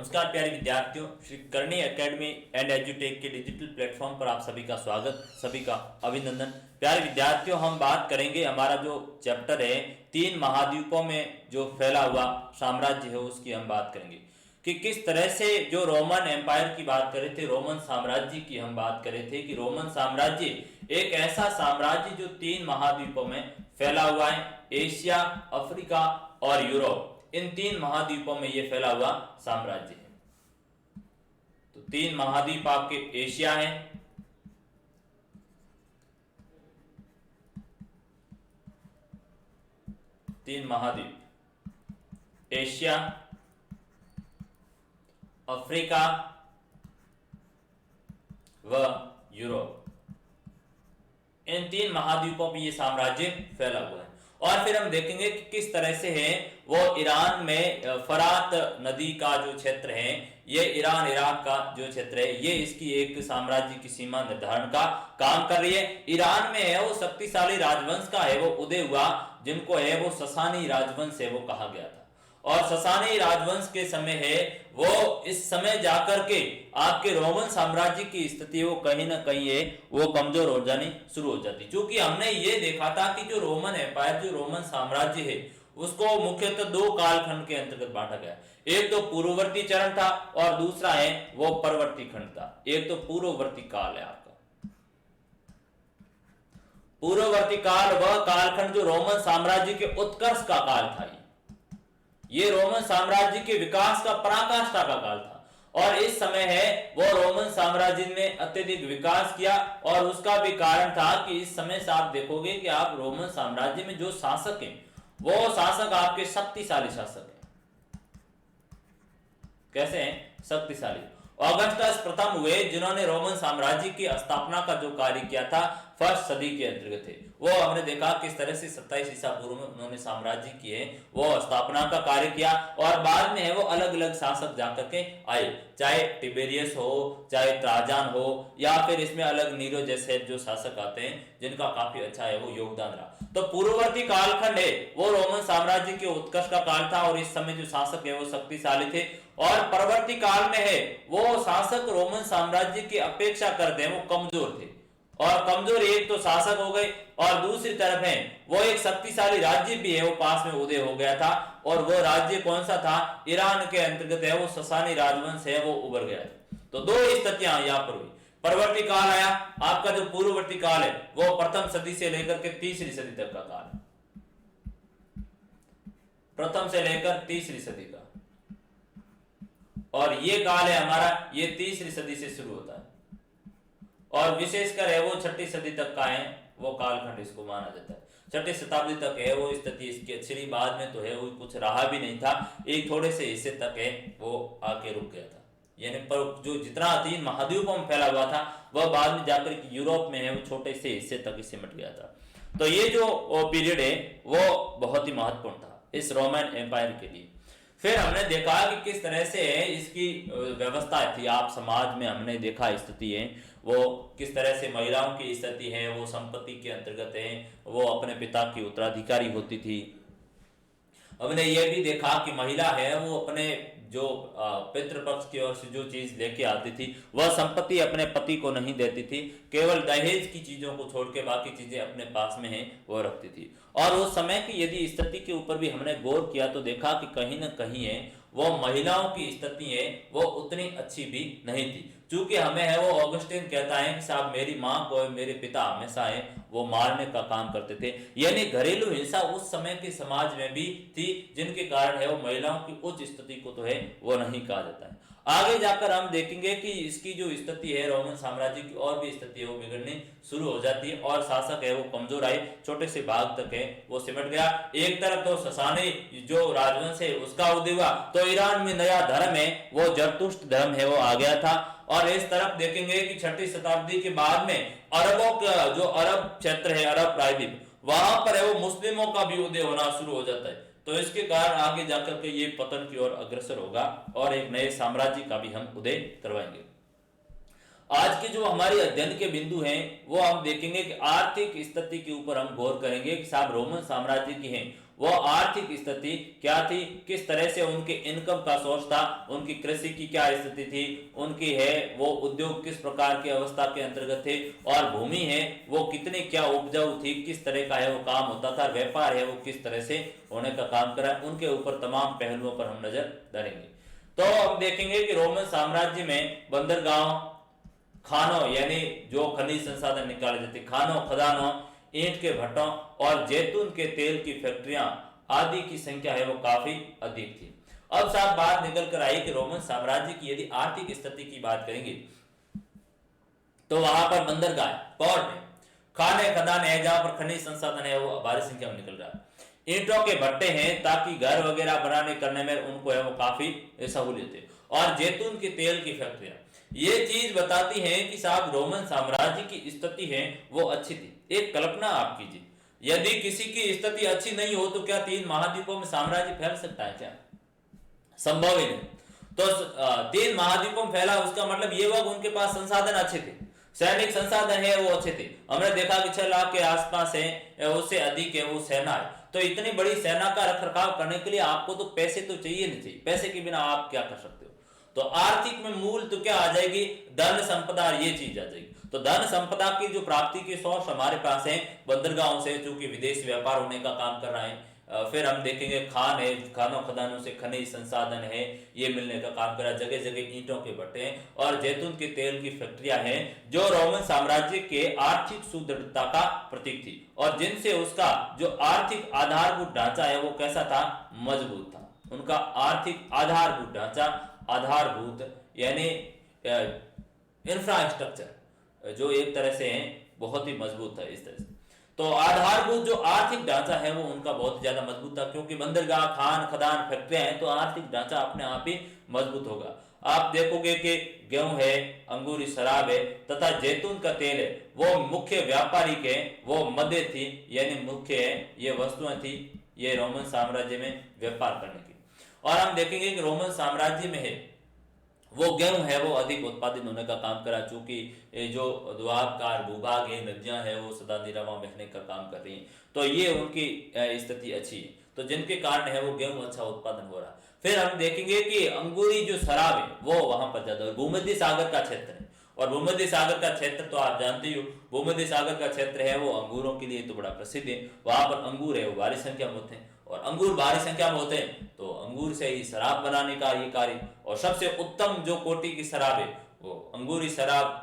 नमस्कार प्यारे विद्यार्थियों, श्री करणी एकेडमी एंड एजुटेक के डिजिटल प्लेटफॉर्म पर आप सभी का स्वागत, सभी का अभिनंदन। प्यारे विद्यार्थियों, हम बात करेंगे हमारा जो चैप्टर है 3 महाद्वीपों में जो फैला हुआ साम्राज्य है उसकी हम बात करेंगे कि किस तरह से जो रोमन एम्पायर की बात कर रहे थे, रोमन साम्राज्य की हम बात कर रहे थे कि रोमन साम्राज्य एक ऐसा साम्राज्य जो 3 महाद्वीपों में फैला हुआ है, एशिया, अफ्रीका और यूरोप। इन 3 महाद्वीपों में ये फैला हुआ साम्राज्य है। तो 3 महाद्वीप आपके एशिया है, तीन महाद्वीप एशिया, अफ्रीका व यूरोप। इन 3 महाद्वीपों पर यह साम्राज्य फैला हुआ है। और फिर हम देखेंगे कि किस तरह से है वो ईरान में फरात नदी का जो क्षेत्र है, ये ईरान इराक का जो क्षेत्र है, ये इसकी एक साम्राज्य की सीमा निर्धारण का काम कर रही है। ईरान में है वो शक्तिशाली राजवंश का है वो उदय हुआ, जिनको है वो ससानी राजवंश है वो कहा गया था। और ससानी राजवंश के समय है वो इस समय जाकर के आपके रोमन साम्राज्य की स्थिति वो कहीं ना कहीं है वो कमजोर हो जानी शुरू हो जाती, क्योंकि हमने ये देखा था कि जो रोमन एम्पायर, जो रोमन साम्राज्य है, उसको मुख्यतः 2 कालखंड के अंतर्गत बांटा गया। एक तो पूर्ववर्ती चरण था और दूसरा है वो परवर्ती खंड था। एक तो पूर्ववर्ती काल है आपका, पूर्ववर्ती काल वह कालखंड जो रोमन साम्राज्य के उत्कर्ष का काल था। ये रोमन साम्राज्य के विकास का पराकाष्ठा का काल था और इस समय है वो रोमन साम्राज्य ने अत्यधिक विकास किया। और उसका भी कारण था कि इस समय से आप देखोगे कि आप रोमन साम्राज्य में जो शासक हैं वो शासक आपके शक्तिशाली शासक हैं। कैसे हैं? शक्तिशाली। ऑगस्टस प्रथम हुए जिन्होंने रोमन साम्राज्य की स्थापना का जो कार्य किया था फर्स्ट सदी के अंतर्गत थे। वो हमने देखा किस तरह से 27 ईसा पूर्व में उन्होंने साम्राज्य किए वो स्थापना का कार्य किया और बाद में है वो अलग अलग शासक जाकर के आए, चाहे टिबेरियस हो, चाहे ट्राजन हो, या फिर इसमें अलग नीरो जैसे जो शासक आते हैं जिनका काफी अच्छा है वो योगदान रहा। तो पूर्ववर्ती कालखंड है वो रोमन साम्राज्य के उत्कर्ष का काल था और इस समय जो शासक है वो शक्तिशाली थे। और परवर्ती काल में है वो शासक रोमन साम्राज्य की अपेक्षा करते हैं वो कमजोर थे। और कमजोर एक तो शासक हो गए और दूसरी तरफ है वो एक शक्तिशाली राज्य भी है वो पास में उदय हो गया था। और वो राज्य कौन सा था? ईरान के अंतर्गत है वो ससानी राजवंश है वो उभर गया था। तो 2 स्थितियां यहां पर हुई। परवर्ती काल आया, आपका जो पूर्ववर्ती काल है वो प्रथम सदी से लेकर के तीसरी सदी तक का काल है, प्रथम से लेकर तीसरी सदी का। और ये काल है हमारा, ये तीसरी सदी से शुरू होता है और विशेषकर है वो 6ठी सदी तक का है वो कालखंड इसको माना जाता है। 6ठी शताब्दी तक है वो स्थिति इसकी अच्छी, बाद में तो है वो कुछ रहा भी नहीं था, एक थोड़े से हिस्से तक है वो आके रुक गया था। यानी पर जो जितना 3 महाद्वीपों में फैला हुआ था वह बाद में जाकर यूरोप में है वो छोटे से हिस्से तक सिमट गया था। तो ये जो पीरियड है वो बहुत ही महत्वपूर्ण था इस रोमन एम्पायर के लिए। फिर हमने देखा कि किस तरह से इसकी व्यवस्था थी, आप समाज में हमने देखा स्थिति है वो किस तरह से महिलाओं की स्थिति है वो संपत्ति के अंतर्गत है वो अपने पिता की उत्तराधिकारी होती थी। हमने ये भी देखा कि महिला है वो अपने जो पितृपक्ष की ओर से जो चीज लेके आती थी वह संपत्ति अपने पति को नहीं देती थी, केवल दहेज की चीजों को छोड़ के बाकी चीजें अपने पास में है वो रखती थी। और उस समय की यदि स्थिति के ऊपर भी हमने गौर किया तो देखा कि कहीं ना कहीं है वो महिलाओं की स्थिति है वो उतनी अच्छी भी नहीं थी। चूंकि हमें है वो ऑगस्टीन कहता है कि साहब मेरी माँ को मेरे पिता हमेशा है वो मारने का काम करते थे। यानी घरेलू हिंसा उस समय के समाज में भी थी, जिनके कारण है वो महिलाओं की उच्च स्थिति को तो है वो नहीं कहा जाता है। आगे जाकर हम देखेंगे कि इसकी जो स्थिति है रोमन साम्राज्य की और भी स्थिति है वो बिगड़नी शुरू हो जाती है और शासक है वो कमजोर आए, छोटे से भाग तक है वो सिमट गया। एक तरफ तो ससानी जो राजवंश है उसका उदय हुआ, तो ईरान में नया धर्म है वो जरतुष्ट धर्म है वो आ गया था। और इस तरफ देखेंगे कि 6ठी शताब्दी के बाद में अरबों का जो अरब क्षेत्र है, अरब प्रायद्वीप, वहां पर है वो मुस्लिमों का भी उदय होना शुरू हो जाता है। तो इसके कारण आगे जाकर के ये पतन की ओर अग्रसर होगा और एक नए साम्राज्य का भी हम उदय करवाएंगे। आज के जो हमारे अध्ययन के बिंदु हैं वो हम देखेंगे कि आर्थिक स्थिति के ऊपर हम गौर करेंगे कि साहब रोमन साम्राज्य की हैं वो आर्थिक स्थिति क्या थी, किस तरह से उनके इनकम का सोर्स था, उनकी कृषि की क्या स्थिति थी, उनकी है वो उद्योग किस प्रकार की अवस्था के अंतर्गत थे, और भूमि है वो कितनी क्या उपजाऊ थी, किस तरह का है वो काम होता था, व्यापार है वो किस तरह से होने का काम करा, उनके ऊपर तमाम पहलुओं पर हम नजर डालेंगे। तो हम देखेंगे कि रोमन साम्राज्य में बंदरगाह, खानों यानी जो खनिज संसाधन निकाले जाते, खानों, खदानों, ईंट के भट्टों और जैतून के तेल की फैक्ट्रियां आदि की संख्या है वो काफी अधिक थी। अब साफ बात निकल कर आई कि रोमन साम्राज्य की यदि आर्थिक स्थिति की बात करेंगे तो वहां पर बंदरगाह, पोर्ट, खाने, खदान है जहां पर खनिज संसाधन है वो भारी संख्या में निकल रहा है, ईंटों के भट्टे हैं ताकि घर वगैरह बनाने करने में उनको है वो काफी सहूलियत है, और जैतून के तेल की फैक्ट्रियां, ये चीज बताती है कि साहब रोमन साम्राज्य की स्थिति है वो अच्छी थी। एक कल्पना आप कीजिए, यदि किसी की स्थिति अच्छी नहीं हो तो क्या 3 महाद्वीपों में साम्राज्य फैल सकता है क्या? संभव ही नहीं। तो 3 महाद्वीपों में फैला, उसका मतलब ये हुआ उनके पास संसाधन अच्छे थे, सैनिक संसाधन है वो अच्छे थे। हमने देखा कि 6 लाख के आसपास है, उससे अधिक है वो सेना है। तो इतनी बड़ी सेना का रखरखाव करने के लिए आपको तो पैसे तो चाहिए नहीं चाहिए, पैसे के बिना आप क्या कर सकते हो? तो आर्थिक में मूल तो क्या आ जाएगी, धन संपदा, ये चीज आ जाएगी। तो धन संपदा की जो प्राप्ति के सोर्स हमारे पास है बंदरगाहों से, चूंकि विदेश व्यापार होने का काम कर रहा है। फिर हम देखेंगे खान है, खानों खदानों से खनिज संसाधन है ये मिलने का काम कर रहा है, जगह जगह ईंटों के भट्टे हैं और जैतून के तेल की फैक्ट्रियां हैं जो रोमन साम्राज्य के आर्थिक सुदृढ़ता का प्रतीक थी, और जिनसे उसका जो आर्थिक आधारभूत ढांचा है वो कैसा था, मजबूत था। उनका आर्थिक आधारभूत ढांचा, आधारभूत यानी इंफ्रास्ट्रक्चर जो एक तरह से है बहुत ही मजबूत था। इस तरह से तो आधारभूत जो आर्थिक ढांचा है वो उनका बहुत ज्यादा मजबूत था, क्योंकि बंदरगाह, खान, खदान, फैक्ट्रियां हैं तो आर्थिक ढांचा अपने आप ही मजबूत होगा। आप देखोगे कि गेहूं है, अंगूरी शराब है तथा जैतून का तेल है वो मुख्य व्यापारिक है, वो मदे थी यानी मुख्य है, ये वस्तुएं थी ये रोमन साम्राज्य में व्यापार करने की। और हम देखेंगे कि रोमन साम्राज्य में है वो गेहूं है वो अधिक उत्पादित होने का काम करा, चूंकि जो द्वाबकार भूभाग है, नदियां है वो सदा निरवा बहने का काम कर रही हैं, तो ये उनकी स्थिति अच्छी है, तो जिनके कारण है वो गेहूं अच्छा उत्पादन हो रहा। फिर हम देखेंगे कि अंगूरी जो शराब है वो वहां पर ज्यादा, भूमध्य सागर का क्षेत्र है, और भूमध्य सागर का क्षेत्र तो आप जानते ही हो, भूमध्य सागर का क्षेत्र है वो अंगूरों के लिए तो बड़ा प्रसिद्ध है। वहां पर अंगूर है वो भारी संख्या में होते हैं, और अंगूर भारी संख्या में होते हैं तो अंगूर से ही शराब बनाने का ये कार्य, और सबसे उत्तम जो कोटि की शराब है वो अंगूरी शराब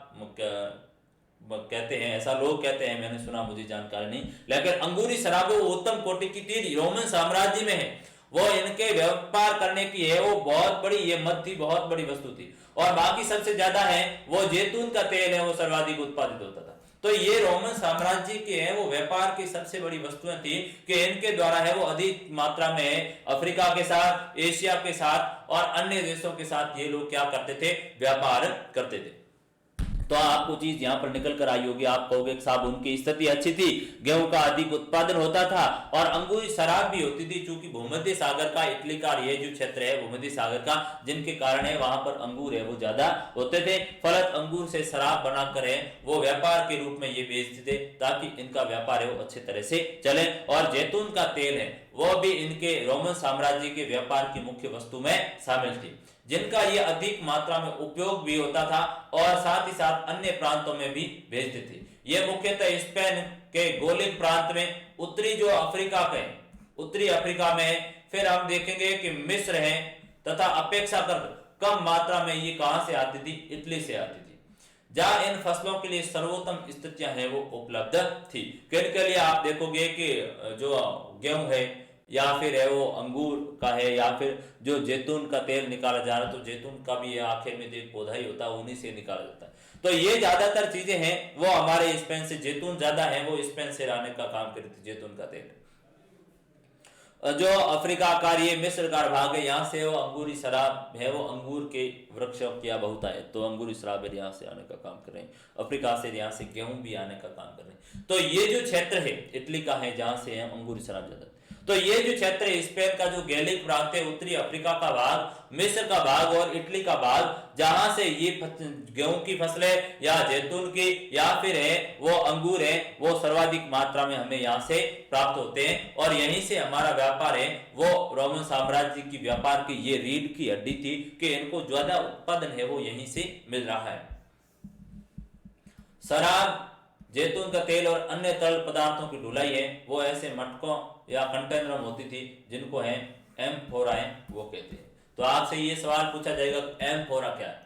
कहते हैं, ऐसा लोग कहते हैं, मैंने सुना, मुझे जानकारी नहीं, लेकिन अंगूरी शराब वो उत्तम कोटि की थी, रोमन साम्राज्य में है वो इनके व्यापार करने की है वो बहुत बड़ी, ये मद थी, बहुत बड़ी वस्तु थी। और बाकी सबसे ज्यादा है वो जैतून का तेल है वो सर्वाधिक उत्पादित होता था। तो ये रोमन साम्राज्य के हैं वो व्यापार की सबसे बड़ी वस्तुएं थी कि इनके द्वारा है वो अधिक मात्रा में अफ्रीका के साथ, एशिया के साथ और अन्य देशों के साथ ये लोग क्या करते थे, व्यापार करते थे। तो आपको चीज यहां पर निकल कर आई होगी, आप कहोगे साहब उनकी स्थिति अच्छी थी, गेहूं का अधिक उत्पादन होता था और अंगूरी शराब भी होती थी, चूंकि भूमध्य सागर का, इटली का ये जो क्षेत्र है भूमध्य सागर का, जिनके कारण है वहां पर अंगूर है वो ज्यादा होते थे। फलत अंगूर से शराब बनाकर है वो व्यापार के रूप में ये बेचते थे ताकि इनका व्यापार है वो अच्छे तरह से चले। और जैतून का तेल है वो भी इनके रोमन साम्राज्य के व्यापार की मुख्य वस्तु में शामिल थी, जिनका ये अधिक मात्रा में उपयोग भी होता था और साथ ही साथ अन्य प्रांतों में भी भेजते थे। ये मुख्यतः स्पेन के गोलिक प्रांत में, उत्तरी जो अफ्रीका के, उत्तरी अफ्रीका में, फिर हम देखेंगे कि मिस्र है तथा अपेक्षाकृत कम मात्रा में ये कहां से आती थी, इटली से आती थी, जहां इन फसलों के लिए सर्वोत्तम स्थितियां हैं वो उपलब्ध थी। के लिए आप देखोगे कि जो गेहूं है या फिर है वो अंगूर का है या फिर जो जैतून का तेल निकाला जा रहा है, तो जैतून का भी आखिर में एक पौधा ही होता है, उन्हीं से निकाला जाता है। तो ये ज्यादातर चीजें हैं वो हमारे स्पेन से, जैतून ज्यादा है वो स्पेन से लाने का काम करती थी, जैतून का तेल। जो अफ्रीका का ये मिस्र का भाग है, यहाँ से वो अंगूरी शराब है वो अंगूर के वृक्षों की बहुता है, तो अंगूरी शराब यहाँ से आने का काम कर रहे हैं, अफ्रीका से यहाँ से गेहूं भी आने का काम कर रहे हैं। तो ये जो क्षेत्र है इटली का है जहाँ से है अंगूरी शराब ज्यादा। तो तो ये जो क्षेत्र है स्पेन का जो गैलिक प्रांत है, उत्तरी अफ्रीका का भाग, मिस्र का भाग और इटली का भाग, जहां से ये गेहूं की फसलें या जैतून की या फिर है वो अंगूर है, वो सर्वाधिक मात्रा में हमें यहाँ से प्राप्त होते हैं। और यहीं से हमारा व्यापार है वो रोमन साम्राज्य की व्यापार की ये रीढ़ की हड्डी थी कि इनको ज्यादा उत्पादन है वो यहीं से मिल रहा है। शराब, जैतून का तेल और अन्य तरल पदार्थों की ढुलाई है वो ऐसे मटकों या कंटेनर में होती थी जिनको है एम्फोराएं वो कहते हैं। तो आपसे ये सवाल पूछा जाएगा एम्फोरा क्या है,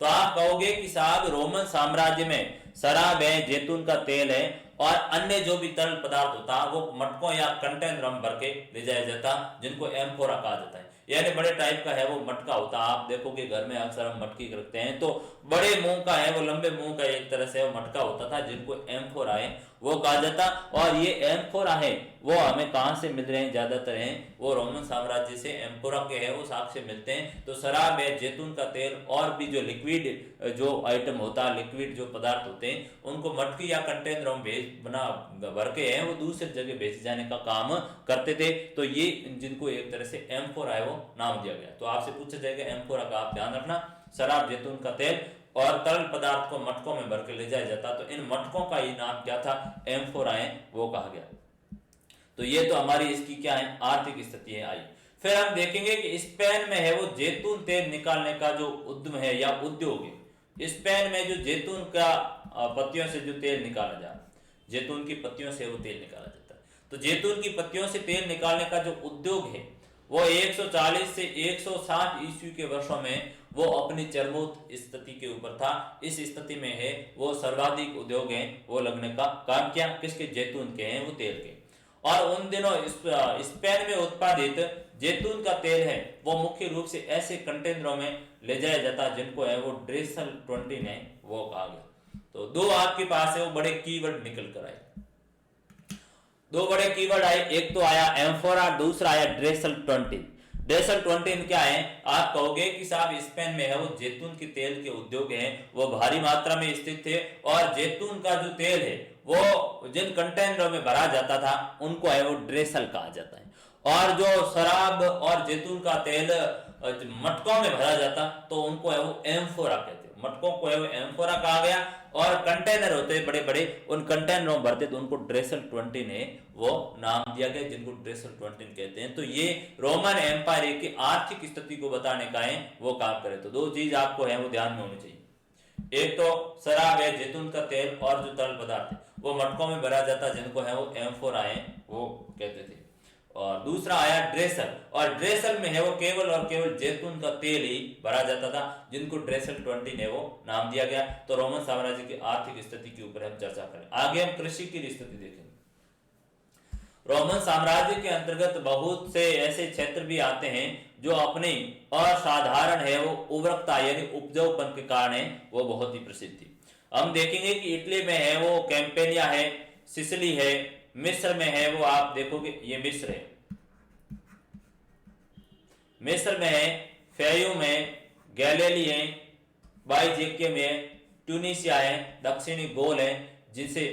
तो आप कहोगे कि साहब रोमन साम्राज्य में शराब है, जैतून का तेल है और अन्य जो भी तरल पदार्थ होता वो मटकों या कंटेनर में भर के ले जाया जाता जिनको एम्फोरा कहा जाता है। यानी बड़े टाइप का है वो मटका होता, आप देखोगे घर में अक्सर हम मटकी रखते हैं तो बड़े मुंह का है वो, लंबे मुंह का एक तरह से वो मटका होता था जिनको एम्फोरा है वो कहा जाता। और ये एम्फोरा है वो हमें कहां से मिल रहे हैं, ज्यादातर हैं वो रोमन साम्राज्य से एम्फोरा के है वो साक्ष्य मिलते हैं। तो शराब है, जैतून का तेल और भी जो लिक्विड जो आइटम होता है, लिक्विड जो पदार्थ होते हैं उनको मटकी या कंटेनरों में बना भर के है वो दूसरी जगह भेजे जाने का काम करते थे। तो ये जिनको एक तरह से एम्फोरा है वो नाम दिया गया। तो आपसे पूछा जाएगा एम्फोरा का, आप ध्यान रखना, शराब, जैतून का तेल और तरल पदार्थ को मटकों में भर के ले जाया जाता, तो इन मटकों का ये नाम क्या था, एम्फोराएं वो कहा गया। तो ये तो हमारी इसकी क्या है आर्थिक स्थिति है। आई फिर हम देखेंगे कि स्पेन में है वो जैतून तेल निकालने का जो उद्यम है या उद्योग है। स्पेन में जो जैतून का पत्तियों से जो तेल निकाला जाता, जैतून की पत्तियों से वो तेल निकाला जाता है। तो जैतून की पत्तियों से तेल निकालने का जो उद्योग है वो 140 से 160 ईस्वी के वर्षों में वो अपनी चरमोत स्थिति के ऊपर था। इस स्थिति में है वो सर्वाधिक उद्योग हैं वो लगने का काम किया, किसके, जैतून के हैं वो तेल के। और उन दिनों स्पेन में उत्पादित जैतून का तेल है वो मुख्य रूप से ऐसे कंटेनरों में ले जाया जाता जिनको है वो ड्रेसल 20 है वो कहा गया। तो दो आपके पास है वो बड़े कीवर्ड निकल कर आए, दो बड़े कीवर्ड आए, एक तो आया एम्फोरा, दूसरा आया ड्रेसल 20। ड्रेसल 20 क्या है, आप कहोगे कि साहब स्पेन में है वो जैतून के तेल के उद्योग हैं वो भारी मात्रा में स्थित थे और जैतून का जो तेल है वो जिन कंटेनरों में भरा जाता था उनको है वो ड्रेसल कहा जाता है। और जो शराब और जैतून का तेल मटकों में भरा जाता तो उनको है वो एम्फोरा कहते हैं, मटकों को है वो एम्फोरा कहा गया। और कंटेनर होते बड़े बड़े, उन कंटेनरों में भरते तो उनको ड्रेसल 20 ने वो नाम दिया गया जिनको ड्रेसल 20 कहते हैं। तो ये रोमन एम्पायर की आर्थिक स्थिति को बताने का है वो काम करे। तो दो चीज आपको है वो ध्यान में होनी चाहिए, एक तो शराब है, जैतून का तेल और जो तरल पदार्थ है वो मटकों में भरा जाता जिनको है वो एम्फोरा है वो कहते थे। और दूसरा आया ड्रेसल, और ड्रेसल में है वो केवल और केवल जैतून का तेल ही भरा जाता था जिनको ड्रेसल 20 ने वो नाम दिया गया। तो रोमन साम्राज्य की आर्थिक स्थिति के ऊपर हम चर्चा करें। आगे हम कृषि की स्थिति देखेंगे। रोमन साम्राज्य के अंतर्गत बहुत से ऐसे क्षेत्र भी आते हैं जो अपनी असाधारण है वो उर्वरकता यानी उपजाऊपन के कारण है वो बहुत ही प्रसिद्ध थी। हम देखेंगे कि इटली में है वो कैंपेनिया है, सिसिली है, मिस्र में है वो आप देखोगे ये मिस्र है, मिस्र में है फेयूम है, गैलिली है, बाइजेकियम है, ट्यूनिसिया है, दक्षिणी गोल है जिसे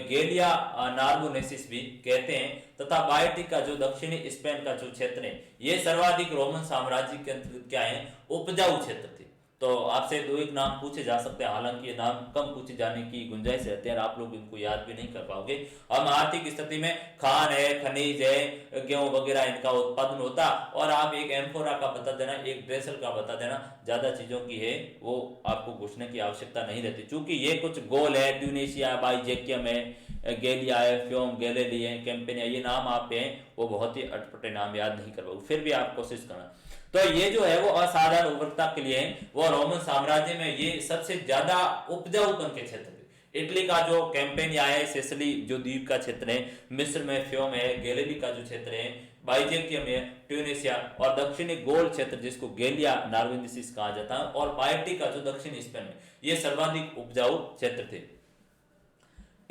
गेलिया नार्बोनेसिस भी कहते हैं, तथा बायटिक का जो दक्षिणी स्पेन का जो क्षेत्र है ये सर्वाधिक रोमन साम्राज्य के अंतर्गत क्या है उपजाऊ क्षेत्र थे। तो आपसे दो एक नाम पूछे जा सकते हैं, हालांकि ये नाम कम पूछे जाने की गुंजाइश रहती है और आप लोग इनको याद भी नहीं कर पाओगे। हम आर्थिक स्थिति में खान है, खनिज है, गेहूं वगैरह इनका उत्पादन होता। और आप एक एम्फोरा का बता देना, एक ड्रेसल का बता देना, ज्यादा चीजों की है वो आपको पूछने की आवश्यकता नहीं रहती, चूंकि ये कुछ गोल है, ट्यूनिसिया, बाइजेकियम है, गेलिया है, फ्योम, गैलिली है, कैंपेनिया, ये नाम आप हैं वो बहुत ही अटपटे नाम याद नहीं कर पाओगे, फिर भी आप कोशिश करना। तो ये जो है वो असाधारण उर्वरकता के लिए वो रोमन साम्राज्य में ये सबसे ज्यादा उपजाऊपन के क्षेत्र थे। इटली का जो कैंपेनिया है, सिसिली जो द्वीप का क्षेत्र है, मिस्र में फ्योम है, गैलिली का जो क्षेत्र है, बाइजेकियम है, ट्यूनिसिया और दक्षिणी गोल क्षेत्र जिसको गेलिया नार्बोनेसिस कहा जाता है, और बायटिक का जो दक्षिणी स्पेन में, ये सर्वाधिक उपजाऊ क्षेत्र थे।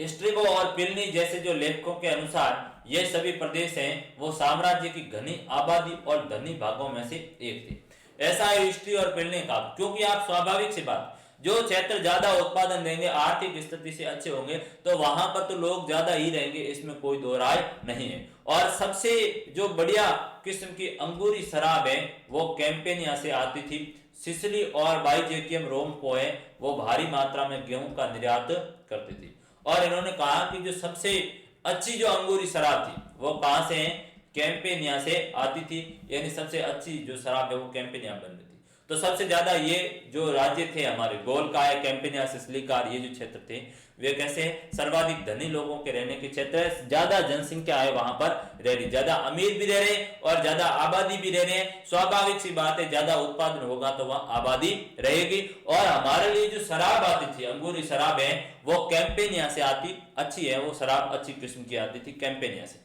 स्ट्रिबो और पिलनी जैसे जो लेखकों के अनुसार ये सभी प्रदेश हैं वो साम्राज्य की घनी आबादी और धनी भागों में से एक थे। ऐसा है हिस्ट्री और पिलनी का, क्योंकि आप स्वाभाविक सी बात, जो क्षेत्र ज्यादा उत्पादन देंगे, आर्थिक स्थिति से अच्छे होंगे, तो वहां पर तो लोग ज्यादा ही रहेंगे, इसमें कोई दो राय नहीं है। और सबसे जो बढ़िया किस्म की अंगूरी शराब है वो कैंपेनिया से आती थी। सिसिली और बाइजेकियम रोम को है वो भारी मात्रा में गेहूं का निर्यात करती थी। और इन्होंने कहा कि जो सबसे अच्छी जो अंगूरी शराब थी वो कहां से है, कैंपेनिया से आती थी, यानी सबसे अच्छी जो शराब है वो कैंपेनिया बन रही थी। तो सबसे ज्यादा ये जो राज्य थे हमारे गोल का है, कैंपेनिया, सिसिली का, ये जो क्षेत्र थे वे कैसे सर्वाधिक धनी लोगों के रहने के क्षेत्र है, ज्यादा जनसंख्या है वहां पर रह रही, ज्यादा अमीर भी रह रहे और ज्यादा आबादी भी रह रहे हैं। स्वाभाविक सी बात है ज्यादा उत्पादन होगा तो वहां आबादी रहेगी। और हमारे लिए जो शराब आती थी, अंगूरी शराब है, वो कैंपेनिया से आती, अच्छी है वो शराब, अच्छी किस्म की आती थी कैंपेनिया से।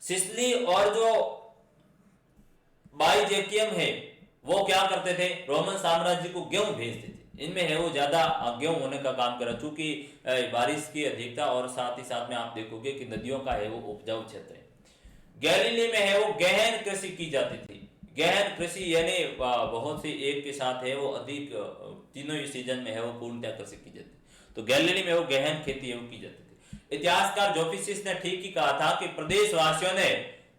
सिसिली और जो बाइजेकियम है वो क्या करते थे, रोमन साम्राज्य को गेहूं भेजते थे। इनमें है वो ज्यादा गेहूं होने का काम करा, चूंकि बारिश की अधिकता और साथ ही साथ में आप देखोगे कि नदियों का है वो उपजाऊ क्षेत्र है। गैलीली में है वो गहन कृषि की जाती थी। गहन कृषि यानी बहुत सी एक के साथ है वो अधिक तीनों ही सीजन में है वो पूर्णतः कृषि की जाती है। तो गैलीली में वो गहन खेती है वो की जाती थी। इतिहासकार जोफिसिस ने ठीक ही कहा था कि प्रदेशवासियों ने,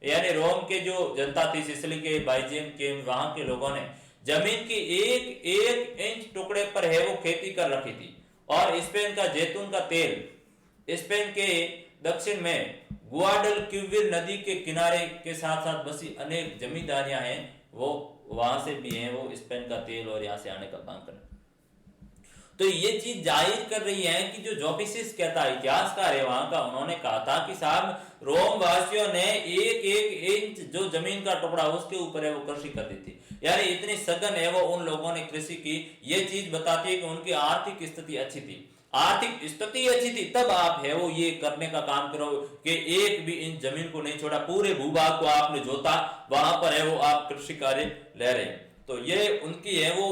यानी रोम के जो जनता थी, सिसिली के, बाइजेम के, वहां के लोगों ने जमीन की एक एक इंच टुकड़े पर है वो खेती कर रखी थी। और स्पेन का जैतून का तेल, स्पेन के दक्षिण में गुआडलक्विविर नदी के किनारे के साथ साथ बसी अनेक जमींदारियां हैं वो वहां से भी हैं वो स्पेन का तेल और यहाँ से आने का काम कर। तो ये चीज जाहिर कर रही है कि जो जोफिसिस कहता है, इतिहासकार है वहां का, उन्होंने कहा था कि साहब रोम वासियों ने एक एक इंच जो जमीन का टुकड़ा उसके ऊपर है वो कृषि कर दी थी, यानी इतनी सघन है वो उन लोगों ने कृषि की। ये चीज बताती है कि उनकी आर्थिक स्थिति अच्छी थी। आर्थिक स्थिति अच्छी थी तब आप है वो ये करने का काम करो कि एक भी इंच जमीन को नहीं छोड़ा, पूरे भूभाग को आपने जोता, वहां पर है वो आप कृषि कार्य ले रहे हैं। तो ये उनकी है वो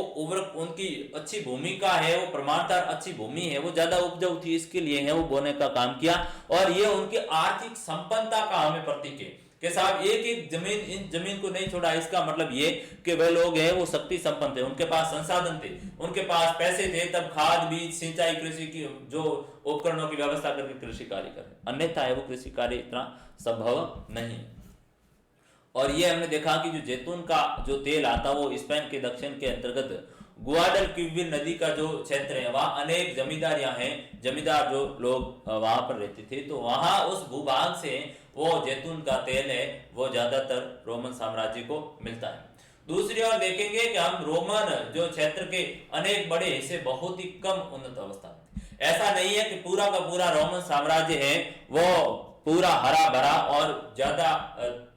उनकी अच्छी भूमिका है वो प्रमाणतः अच्छी भूमि है वो ज्यादा उपजाऊ थी, इसके लिए है वो बोने का काम किया। और ये उनकी आर्थिक संपन्नता का हमें प्रतीक है कि साहब एक एक जमीन, इन जमीन को नहीं छोड़ा, इसका मतलब ये कि वे लोग हैं वो शक्ति संपन्न थे, उनके पास संसाधन थे, उनके पास पैसे थे, तब खाद बीज सिंचाई कृषि की जो उपकरणों की व्यवस्था करके कृषि कार्य करें, अन्यथा है वो कृषि कार्य इतना संभव नहीं। और ये हमने देखा कि जो जैतून का जो तेल आता वो स्पेन के दक्षिण के अंतर्गत गुआडलक्विविर नदी का जो क्षेत्र है वहां अनेक जमींदारियां हैं, जमींदार जो लोग वहां पर रहते थे, तो वहां उस भूभाग से वो जैतून का तेल है वो ज्यादातर रोमन साम्राज्य को मिलता है। दूसरी ओर देखेंगे कि हम रोमन जो क्षेत्र के अनेक बड़े हिस्से बहुत ही कम उन्नत अवस्था में, ऐसा नहीं है कि पूरा का पूरा रोमन साम्राज्य है वो पूरा हरा भरा और ज्यादा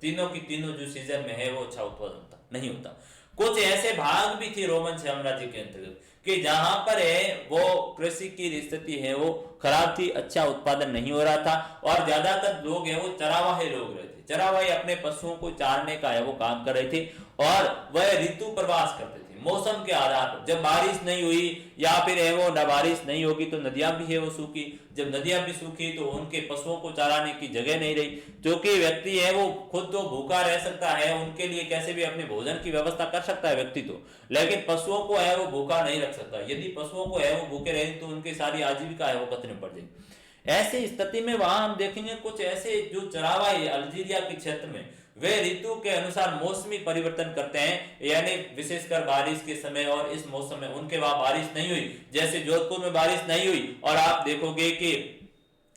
तीनों की तीनों जो सीजन में है वो अच्छा उत्पादन होता नहीं होता। कुछ ऐसे भाग भी थे रोमन साम्राज्य के अंतर्गत कि जहां पर है वो कृषि की स्थिति है वो खराब थी, अच्छा उत्पादन नहीं हो रहा था और ज्यादातर लोग है वो चरावाहे लोग रहे थे। चरावाहे अपने पशुओं को चारने का है वो काम कर रहे थे और वह ऋतु प्रवास करते थे मौसम के आधार पर। जब बारिश नहीं हुई या फिर है वो न बारिश नहीं होगी तो नदियां भी है वो सूखी, जब नदियां भी सूखी तो उनके पशुओं को चराने की जगह नहीं रही। जो कि व्यक्ति है वो खुद तो भूखा रह सकता है, उनके लिए कैसे भी अपने भोजन की व्यवस्था कर सकता है व्यक्ति तो, लेकिन पशुओं को है वो भूखा नहीं रख सकता। यदि पशुओं को है वो भूखे रहे तो उनकी सारी आजीविका है वो खतरे में पड़ जाएगी। ऐसी स्थिति में वहां हम देखेंगे कुछ ऐसे जो चरावाई अल्जीरिया के क्षेत्र में वे ऋतु के अनुसार मौसमी परिवर्तन करते हैं, यानी विशेषकर बारिश के समय और इस मौसम में उनके वहां बारिश नहीं हुई, जैसे जोधपुर में बारिश नहीं हुई और आप देखोगे कि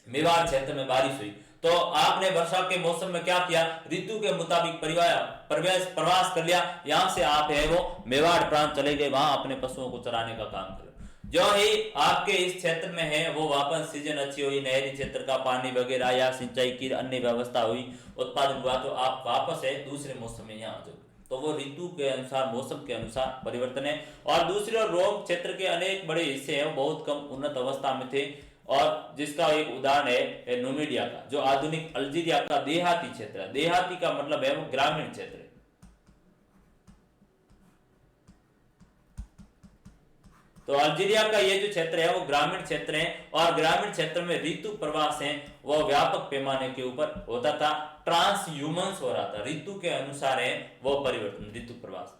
मेवाड़ क्षेत्र में बारिश हुई, तो आपने वर्षा के मौसम में क्या किया, ऋतु के मुताबिक प्रवास कर लिया। यहां से आप है वो मेवाड़ प्रांत चले गए, वहां अपने पशुओं को चराने का काम करो। जो ही आपके इस क्षेत्र में है वो वापस सीजन अच्छी हुई, नहरी क्षेत्र का पानी वगैरह या सिंचाई की अन्य व्यवस्था हुई, उत्पादन हुआ, तो आप वापस है दूसरे मौसम में यहाँ आ जाओ। तो वो ऋतु के अनुसार मौसम के अनुसार परिवर्तन है। और दूसरी ओर रोम क्षेत्र के अनेक बड़े हिस्से हैं वो बहुत कम उन्नत अवस्था में थे और जिसका एक उदाहरण है नुमिडिया का, जो आधुनिक अल्जीरिया का देहाती क्षेत्र है। देहाती का मतलब है वो ग्रामीण क्षेत्र है। तो अल्जीरिया का ये जो क्षेत्र है वो ग्रामीण क्षेत्र है और ग्रामीण क्षेत्र में ऋतु प्रवास है वो व्यापक पैमाने के ऊपर होता था, ट्रांस ह्यूमन्स हो रहा था, ऋतु के अनुसार है वो परिवर्तन, ऋतु प्रवास।